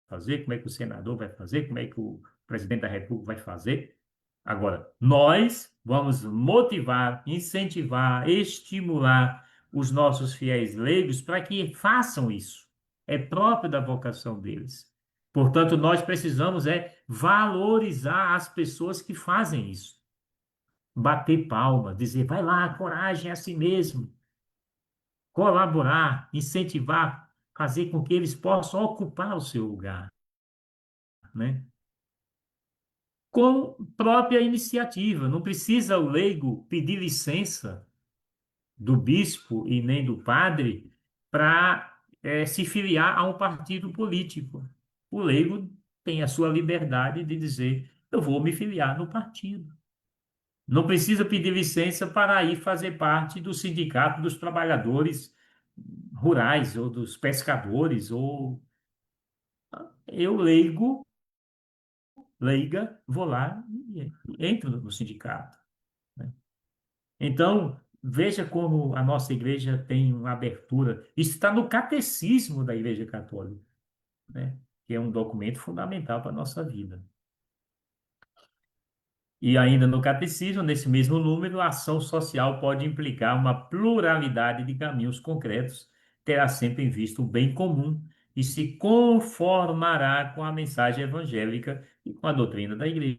fazer, como é que o senador vai fazer, como é que o presidente da República vai fazer. Agora, nós vamos motivar, incentivar, estimular os nossos fiéis leigos para que façam isso. É próprio da vocação deles. Portanto, nós precisamos valorizar as pessoas que fazem isso. Bater palma, dizer, vai lá, coragem é assim mesmo. Colaborar, incentivar, fazer com que eles possam ocupar o seu lugar, né? Com própria iniciativa. Não precisa o leigo pedir licença do bispo e nem do padre para se filiar a um partido político. O leigo tem a sua liberdade de dizer: eu vou me filiar no partido. Não precisa pedir licença para ir fazer parte do sindicato dos trabalhadores rurais ou dos pescadores, ou eu leiga, vou lá e entro no sindicato, né? Então, veja como a nossa igreja tem uma abertura. Isso está no catecismo da Igreja Católica, né? Que é um documento fundamental para a nossa vida. E ainda no catecismo, nesse mesmo número, a ação social pode implicar uma pluralidade de caminhos concretos, terá sempre em vista o bem comum e se conformará com a mensagem evangélica e com a doutrina da igreja.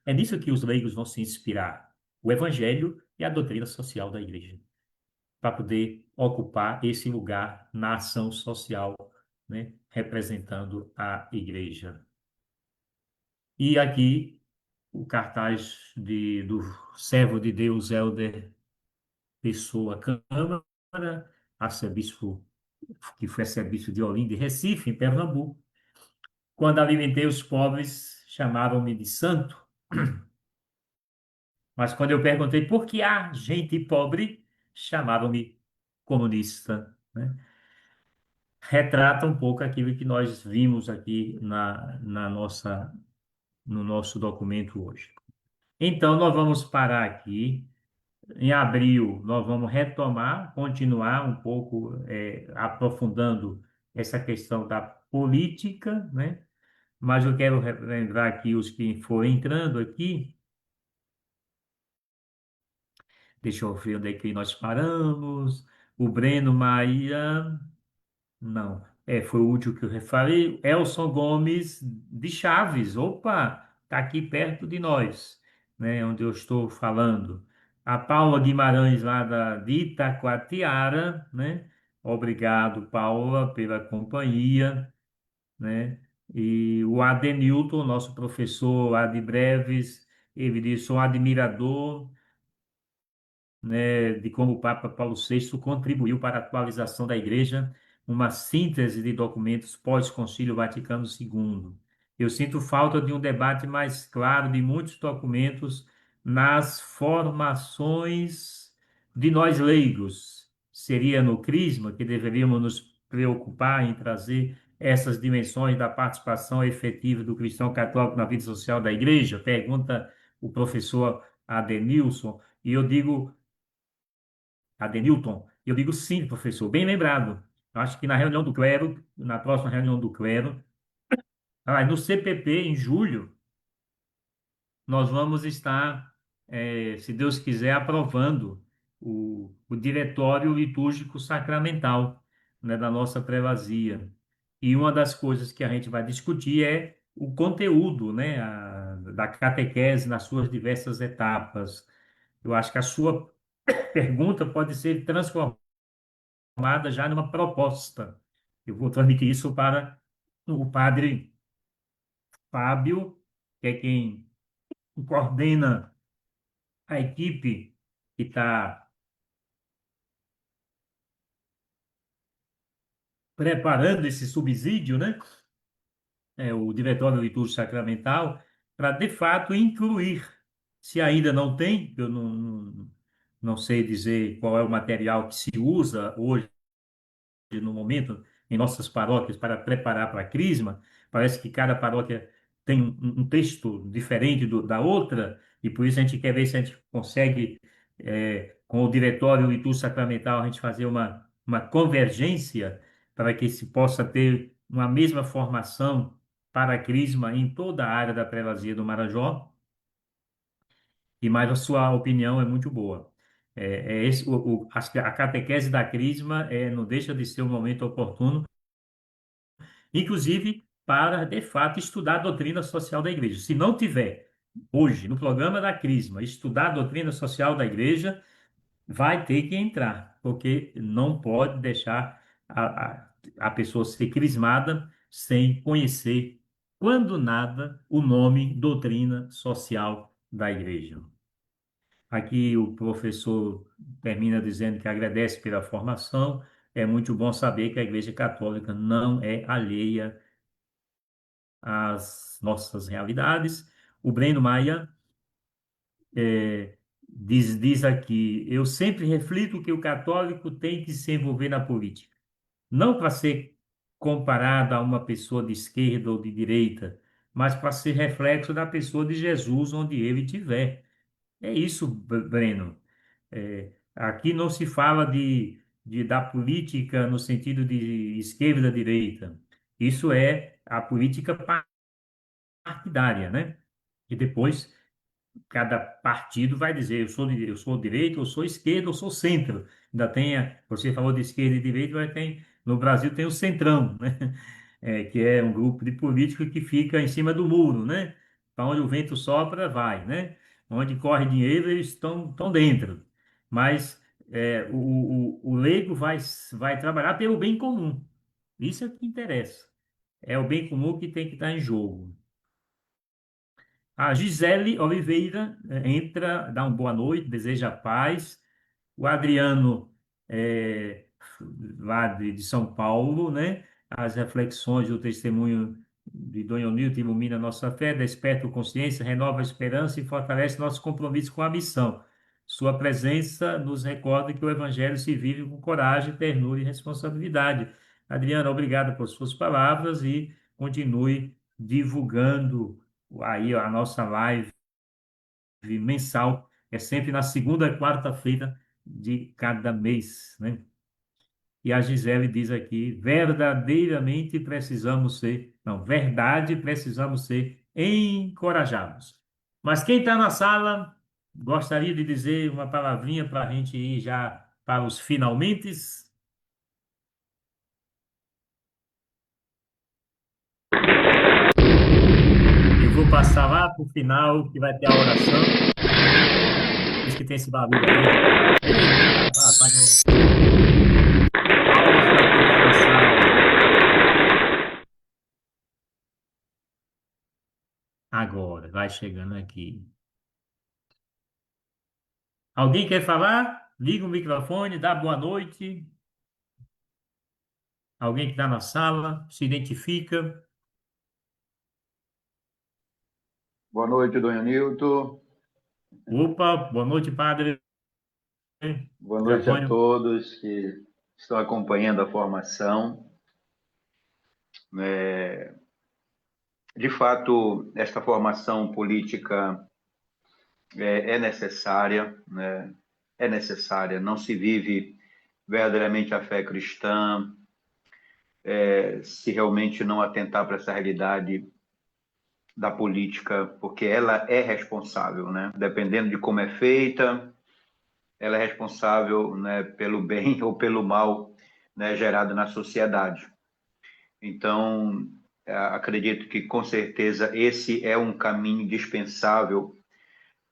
É nisso que os leigos vão se inspirar, o evangelho e a doutrina social da igreja, para poder ocupar esse lugar na ação social, né, representando a igreja. E aqui o cartaz do servo de Deus, Helder Pessoa Câmara, arcebispo, que foi arcebispo de Olinda e Recife, em Pernambuco. Quando alimentei os pobres, chamavam-me de santo. Mas quando eu perguntei por que há gente pobre, chamavam-me comunista, né? Retrata um pouco aquilo que nós vimos aqui no nosso documento hoje. Então, nós vamos parar aqui. Em abril, nós vamos retomar, continuar um pouco, aprofundando essa questão da política, né? Mas eu quero lembrar aqui os que foram entrando aqui. Deixa eu ver onde é que nós paramos. O Breno Maia, não, foi o último que eu falei. Elson Gomes de Chaves, opa, está aqui perto de nós, né, onde eu estou falando. A Paula Guimarães, lá de Itacoatiara, né? Obrigado, Paula, pela companhia, né? E o Adenilton, nosso professor lá de Breves, ele disse: sou um admirador, né, de como o Papa Paulo VI contribuiu para a atualização da Igreja, uma síntese de documentos pós-Concílio Vaticano II. Eu sinto falta de um debate mais claro de muitos documentos nas formações de nós leigos. Seria no Crisma que deveríamos nos preocupar em trazer essas dimensões da participação efetiva do cristão católico na vida social da Igreja? Pergunta o professor Adenilson. E eu digo, Adenilton, eu digo sim, professor, bem lembrado. Eu acho que na reunião do clero, na próxima reunião do clero, no CPP, em julho, nós vamos estar, se Deus quiser, aprovando o Diretório Litúrgico Sacramental, né, da nossa prelazia. E uma das coisas que a gente vai discutir é o conteúdo, né, da catequese nas suas diversas etapas. Eu acho que a sua pergunta pode ser transformada já numa proposta. Eu vou transmitir isso para o padre Fábio, que é quem coordena a equipe que está preparando esse subsídio, né? O Diretório Litúrgico Sacramental, para, de fato, incluir Se ainda não tem, eu não sei dizer qual é o material que se usa hoje no momento em nossas paróquias para preparar para a Crisma. Parece que cada paróquia tem um texto diferente da outra, e por isso a gente quer ver se a gente consegue, com o diretório Liturgia Sacramental, a gente fazer uma convergência para que se possa ter uma mesma formação para a Crisma em toda a área da prelazia do Marajó. E mais a sua opinião é muito boa. A catequese da Crisma não deixa de ser um momento oportuno, inclusive para, de fato, estudar a doutrina social da Igreja. Se não tiver hoje no programa da Crisma estudar a doutrina social da Igreja, vai ter que entrar, porque não pode deixar a pessoa ser crismada sem conhecer, quando nada, o nome doutrina social da Igreja. Aqui o professor termina dizendo que agradece pela formação. É muito bom saber que a Igreja Católica não é alheia às nossas realidades. O Breno Maia diz aqui: eu sempre reflito que o católico tem que se envolver na política, não para ser comparado a uma pessoa de esquerda ou de direita, mas para ser reflexo da pessoa de Jesus onde ele estiver. É isso, Breno. Aqui não se fala da política no sentido de esquerda-direita. Isso é a política partidária, né? E depois cada partido vai dizer, eu sou direita, eu sou esquerda, eu sou centro. Ainda tem, você falou de esquerda e direita, mas no Brasil tem o centrão, né? Que é um grupo de políticos que fica em cima do muro, né? Para onde o vento sopra, vai, né? Onde corre dinheiro, eles estão dentro. Mas o leigo vai trabalhar pelo bem comum. Isso é o que interessa. É o bem comum que tem que estar em jogo. A Gisele Oliveira entra, dá uma boa noite, deseja paz. O Adriano, é, lá de São Paulo, né? As reflexões do testemunho de Dom Ionilton ilumina a nossa fé, desperta a consciência, renova a esperança e fortalece nosso compromisso com a missão. Sua presença nos recorda que o Evangelho se vive com coragem, ternura e responsabilidade. Adriano, obrigado por suas palavras e continue divulgando aí a nossa live mensal, é sempre na segunda e quarta-feira de cada mês, né? E a Gisele diz aqui, verdadeiramente precisamos ser, não, verdade, precisamos ser encorajados. Mas quem está na sala, gostaria de dizer uma palavrinha para a gente ir já para os finalmente. Eu vou passar lá para o final, que vai ter a oração. Por isso que tem esse barulho aí. Eita, vai Palmas para quem está na sala. Agora, vai chegando aqui. Alguém quer falar? Liga o microfone, dá boa noite. Alguém que está na sala, se identifica. Boa noite, Dom Nilton. Opa, boa noite, padre. Boa noite a Microfone. todos que estão acompanhando a formação. De fato, esta formação política é necessária, né? É necessária. Não se vive verdadeiramente a fé cristã se realmente não atentar para essa realidade da política, porque ela é responsável, né? Dependendo de como é feita, ela é responsável, né, pelo bem ou pelo mal, né, gerado na sociedade. Então, acredito que, com certeza, esse é um caminho indispensável,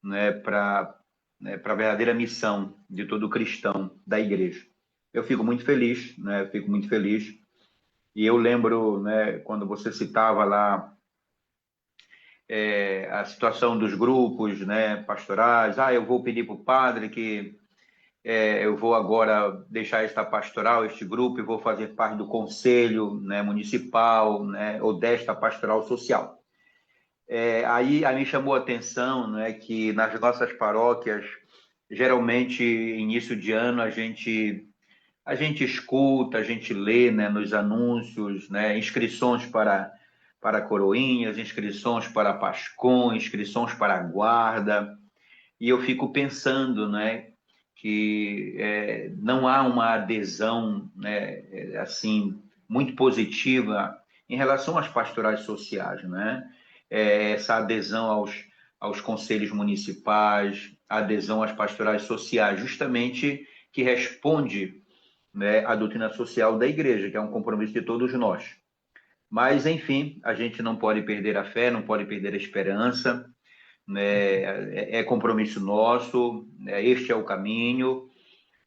né, para a verdadeira missão de todo cristão da igreja. Eu fico muito feliz, né, fico muito feliz. E eu lembro, né, quando você citava lá a situação dos grupos, né, pastorais. Eu vou pedir para o padre que eu vou agora deixar esta pastoral, este grupo, e vou fazer parte do conselho, né, municipal, né, ou desta pastoral social. Aí a me chamou a atenção, né, que nas nossas paróquias, geralmente, início de ano, a gente escuta, a gente lê, né, nos anúncios, né, inscrições para coroinhas, inscrições para pascom, inscrições para guarda, e eu fico pensando, né, que não há uma adesão, né, assim, muito positiva em relação às pastorais sociais, né? Essa adesão aos conselhos municipais, a adesão às pastorais sociais, justamente que responde, né, à doutrina social da igreja, que é um compromisso de todos nós. Mas, enfim, a gente não pode perder a fé, não pode perder a esperança, né? É compromisso nosso, né? Este é o caminho,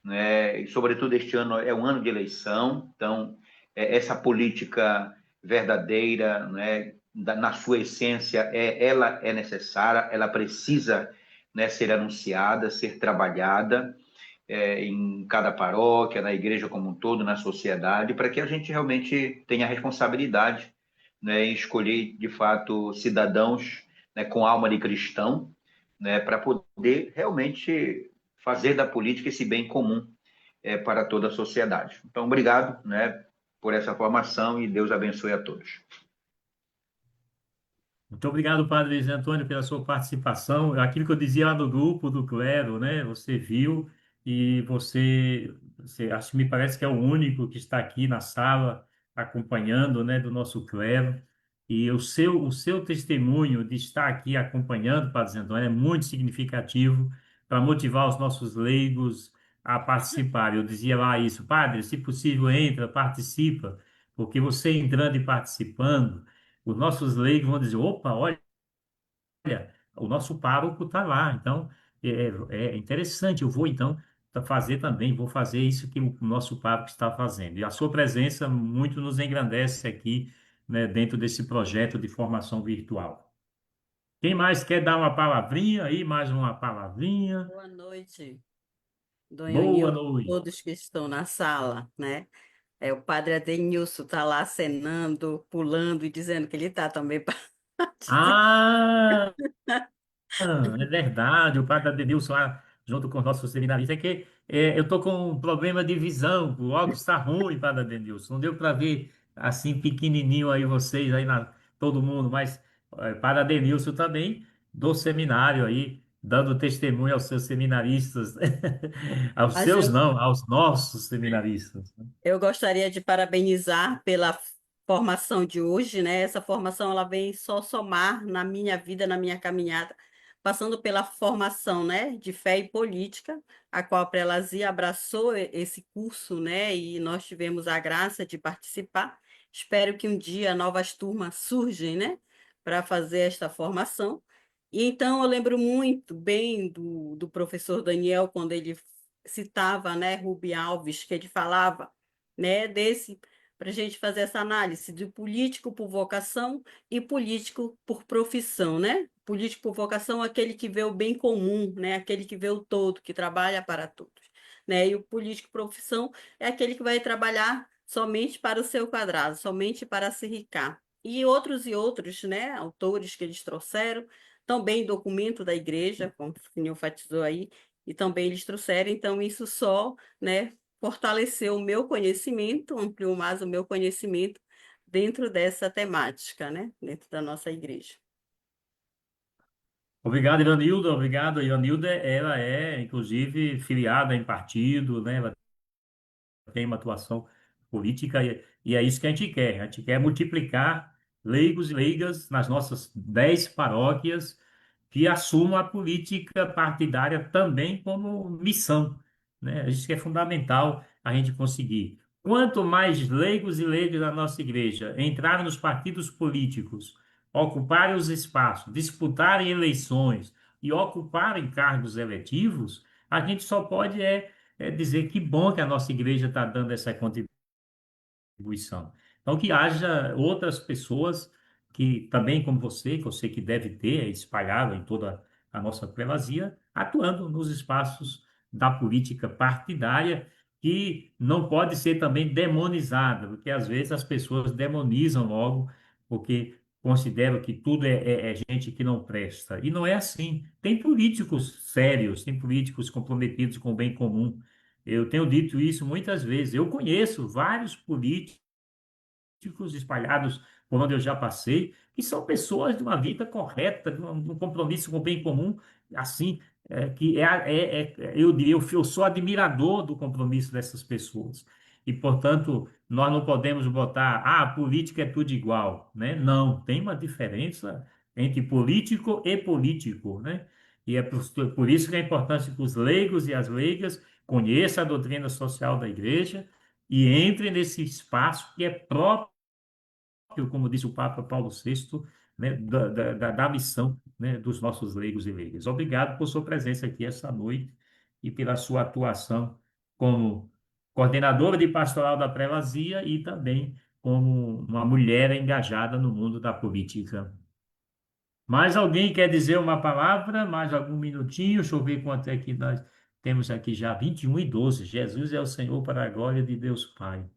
né? E, sobretudo, este ano é um ano de eleição, então, essa política verdadeira, né, na sua essência, ela é necessária, ela precisa, né, ser anunciada, ser trabalhada, em cada paróquia, na igreja como um todo, na sociedade, para que a gente realmente tenha responsabilidade, né, em escolher, de fato, cidadãos, né, com alma de cristão, né, para poder realmente fazer da política esse bem comum, para toda a sociedade. Então, obrigado, né, por essa formação e Deus abençoe a todos. Muito obrigado, Padre Luiz Antônio, pela sua participação. Aquilo que eu dizia lá no grupo do clero, né? Você viu e acho que me parece que é o único que está aqui na sala acompanhando, né, do nosso clero. E o seu testemunho de estar aqui acompanhando, Padre Luiz Antônio, é muito significativo para motivar os nossos leigos a participar. Eu dizia lá isso, Padre, se possível, entra, participa, porque você entrando e participando os nossos leigos vão dizer, opa, olha, o nosso pároco está lá. Então, é interessante, eu vou então fazer também, vou fazer isso que o nosso pároco está fazendo. E a sua presença muito nos engrandece aqui, né, dentro desse projeto de formação virtual. Quem mais quer dar uma palavrinha aí, mais uma palavrinha? Boa noite, Dona Boa Nilda, noite. todos que estão na sala, né? O padre Adenilson está lá acenando, pulando e dizendo que ele está também participando. Ah, é verdade, o padre Adenilson lá, junto com os nossos seminaristas, é que eu estou com um problema de visão, o óculos está ruim, padre Adenilson, não deu para ver assim pequenininho aí vocês, aí todo mundo, mas padre Adenilson também do seminário aí, dando testemunho aos seus seminaristas, aos Mas seus não, aos nossos seminaristas. eu gostaria de parabenizar pela formação de hoje, né? Essa formação ela vem só somar na minha vida, na minha caminhada, passando pela formação, né, de fé e política, a qual a Prelazia abraçou esse curso, né? E nós tivemos a graça de participar. Espero que um dia novas turmas surgem, né, para fazer esta formação. E então eu lembro muito bem do professor Daniel quando ele citava, né, Rubi Alves, que ele falava, né, desse para a gente fazer essa análise de político por vocação e político por profissão, né? Político por vocação é aquele que vê o bem comum, né? Aquele que vê o todo, que trabalha para todos, né? E o político por profissão é aquele que vai trabalhar somente para o seu quadrado, somente para se enriquecer. E outros, né? Autores que eles trouxeram, também documento da igreja, como o senhor enfatizou aí, e também eles trouxeram, então isso só, né, fortaleceu o meu conhecimento, ampliou mais o meu conhecimento dentro dessa temática, né? Dentro da nossa igreja. Obrigado, Ivanilda, obrigado. Ivanilda, ela é, inclusive, filiada em partido, né? Ela tem uma atuação política e é isso que a gente quer. A gente quer multiplicar leigos e leigas nas nossas 10 paróquias que assumam a política partidária também como missão, né? Isso que é fundamental a gente conseguir. Quanto mais leigos e leigas da nossa igreja entrarem nos partidos políticos, ocuparem os espaços, disputarem eleições e ocuparem cargos eletivos, a gente só pode dizer que bom que a nossa igreja está dando essa contribuição. Então, que haja outras pessoas que também, como você, que eu sei que deve ter, espalhado em toda a nossa prelazia, atuando nos espaços da política partidária, que não pode ser também demonizada, porque às vezes as pessoas demonizam logo, porque consideram que tudo é gente que não presta. E não é assim. Tem políticos sérios, tem políticos comprometidos com o bem comum. Eu tenho dito isso muitas vezes. Eu conheço vários políticos espalhados por onde eu já passei, que são pessoas de uma vida correta, de um compromisso com o bem comum, assim, que eu diria, eu sou admirador do compromisso dessas pessoas. E, portanto, nós não podemos botar, política é tudo igual, né? Não, tem uma diferença entre político e político, né? E é por isso que é importante que os leigos e as leigas conheçam a doutrina social da igreja e entrem nesse espaço que é próprio, como disse o Papa Paulo VI, né, da missão, né, dos nossos leigos e leigas. Obrigado por sua presença aqui essa noite e pela sua atuação como coordenadora de pastoral da prelazia e também como uma mulher engajada no mundo da política. Mais alguém quer dizer uma palavra? Mais algum minutinho? Deixa eu ver quanto é que nós temos aqui já. 21:12. Jesus é o Senhor para a glória de Deus Pai.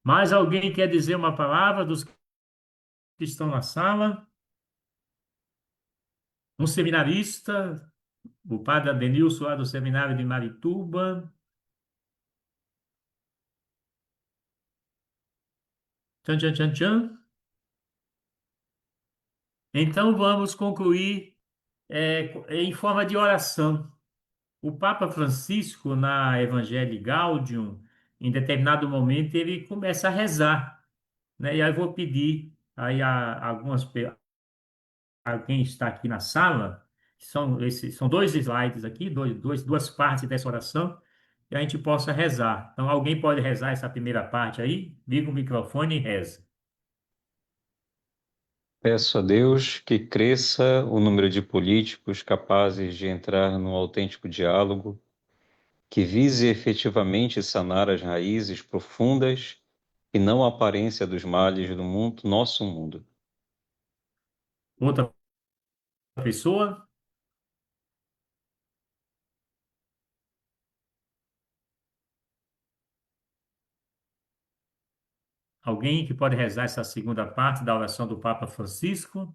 Mais alguém quer dizer uma palavra dos que estão na sala? Um seminarista, o padre Adenilson, lá do seminário de Marituba. Tchan, tchan, tchan, tchan. Então vamos concluir em forma de oração. O Papa Francisco, na Evangelii Gaudium, em determinado momento, ele começa a rezar, né? E aí eu vou pedir aí a alguém está aqui na sala, são dois slides aqui, duas partes dessa oração, que a gente possa rezar. Então, alguém pode rezar essa primeira parte aí? Liga o microfone e reza. Peço a Deus que cresça o número de políticos capazes de entrar num autêntico diálogo, que vise efetivamente sanar as raízes profundas e não a aparência dos males do mundo, nosso mundo. Outra pessoa? Alguém que pode rezar essa segunda parte da oração do Papa Francisco?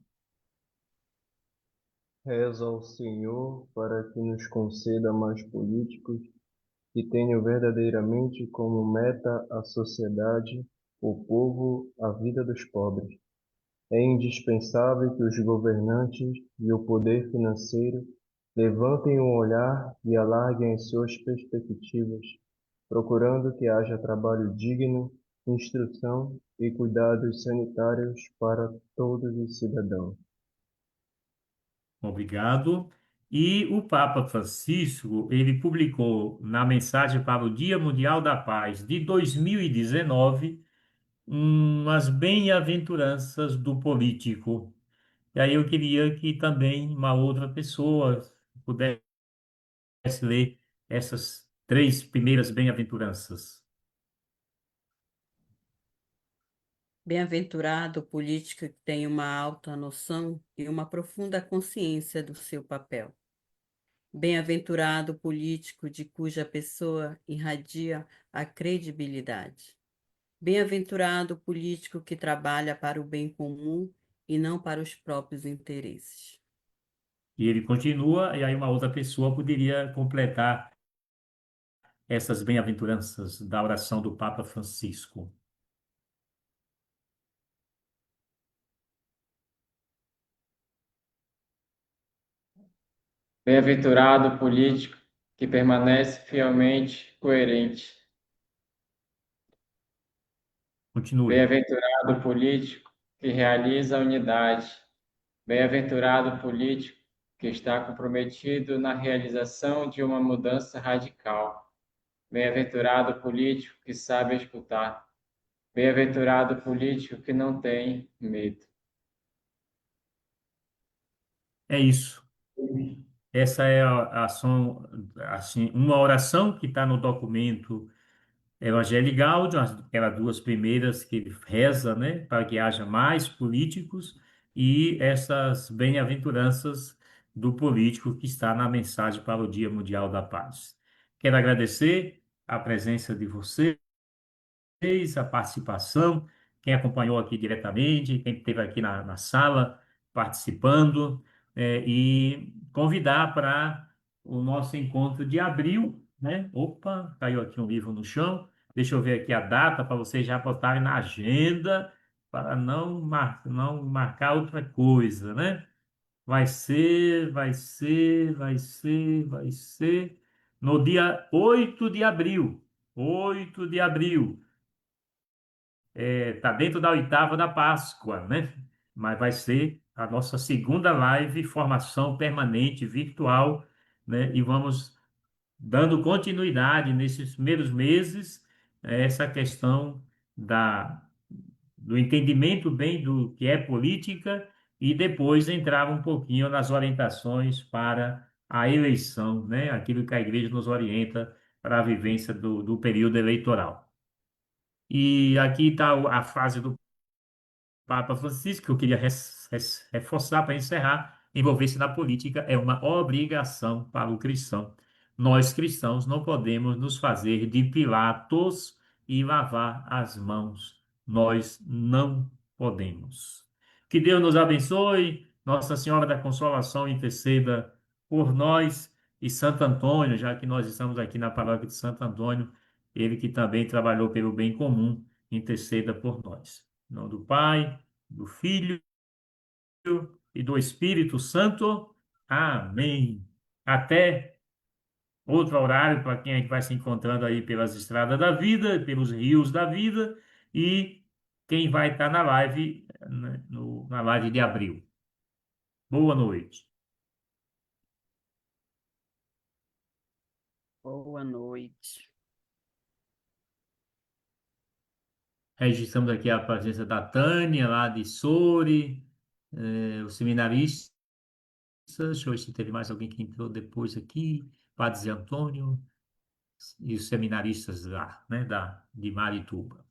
Reza ao Senhor para que nos conceda mais políticos que tenham verdadeiramente como meta a sociedade, o povo, a vida dos pobres. É indispensável que os governantes e o poder financeiro levantem um olhar e alarguem as suas perspectivas, procurando que haja trabalho digno, instrução e cuidados sanitários para todos os cidadãos. Obrigado. E o Papa Francisco, ele publicou na mensagem para o Dia Mundial da Paz de 2019 umas bem-aventuranças do político. E aí eu queria que também uma outra pessoa pudesse ler essas três primeiras bem-aventuranças. Bem-aventurado o político que tem uma alta noção e uma profunda consciência do seu papel. Bem-aventurado o político de cuja pessoa irradia a credibilidade. Bem-aventurado o político que trabalha para o bem comum e não para os próprios interesses. E ele continua, e aí uma outra pessoa poderia completar essas bem-aventuranças da oração do Papa Francisco. Bem-aventurado o político que permanece fielmente coerente. Continue. Bem-aventurado o político que realiza a unidade. Bem-aventurado o político que está comprometido na realização de uma mudança radical. Bem-aventurado o político que sabe escutar. Bem-aventurado o político que não tem medo. É isso. Essa é a ação, assim, uma oração que está no documento Evangelii Gaudium, aquelas duas primeiras que ele reza, né, para que haja mais políticos, e essas bem-aventuranças do político que está na mensagem para o Dia Mundial da Paz. Quero agradecer a presença de vocês, a participação, quem acompanhou aqui diretamente, quem esteve aqui na sala participando, e convidar para o nosso encontro de abril, né? Opa, caiu aqui um livro no chão. Deixa eu ver aqui a data para vocês já botarem na agenda, para não marcar outra coisa, né? Vai ser no dia 8 de abril. 8 de abril. Está dentro da oitava da Páscoa, né? Mas vai ser a nossa segunda live, formação permanente virtual, né? E vamos dando continuidade nesses primeiros meses, essa questão do entendimento bem do que é política e depois entrar um pouquinho nas orientações para a eleição, né? Aquilo que a igreja nos orienta para a vivência do período eleitoral. E aqui está a fase do Papa Francisco, que eu queria reforçar para encerrar: envolver-se na política é uma obrigação para o cristão. Nós, cristãos, não podemos nos fazer de Pilatos e lavar as mãos. Nós não podemos. Que Deus nos abençoe, Nossa Senhora da Consolação interceda por nós, e Santo Antônio, já que nós estamos aqui na paróquia de Santo Antônio, ele que também trabalhou pelo bem comum, interceda por nós. Em nome do Pai, do Filho e do Espírito Santo. Amém. Até outro horário para quem é que vai se encontrando aí pelas estradas da vida, pelos rios da vida, e quem vai estar na live, né, na live de abril. Boa noite. Boa noite. Registramos aqui a presença da Tânia, lá de Soure, os seminaristas. Deixa eu ver se teve mais alguém que entrou depois aqui. Padre Zé Antônio e os seminaristas lá, né, de Marituba.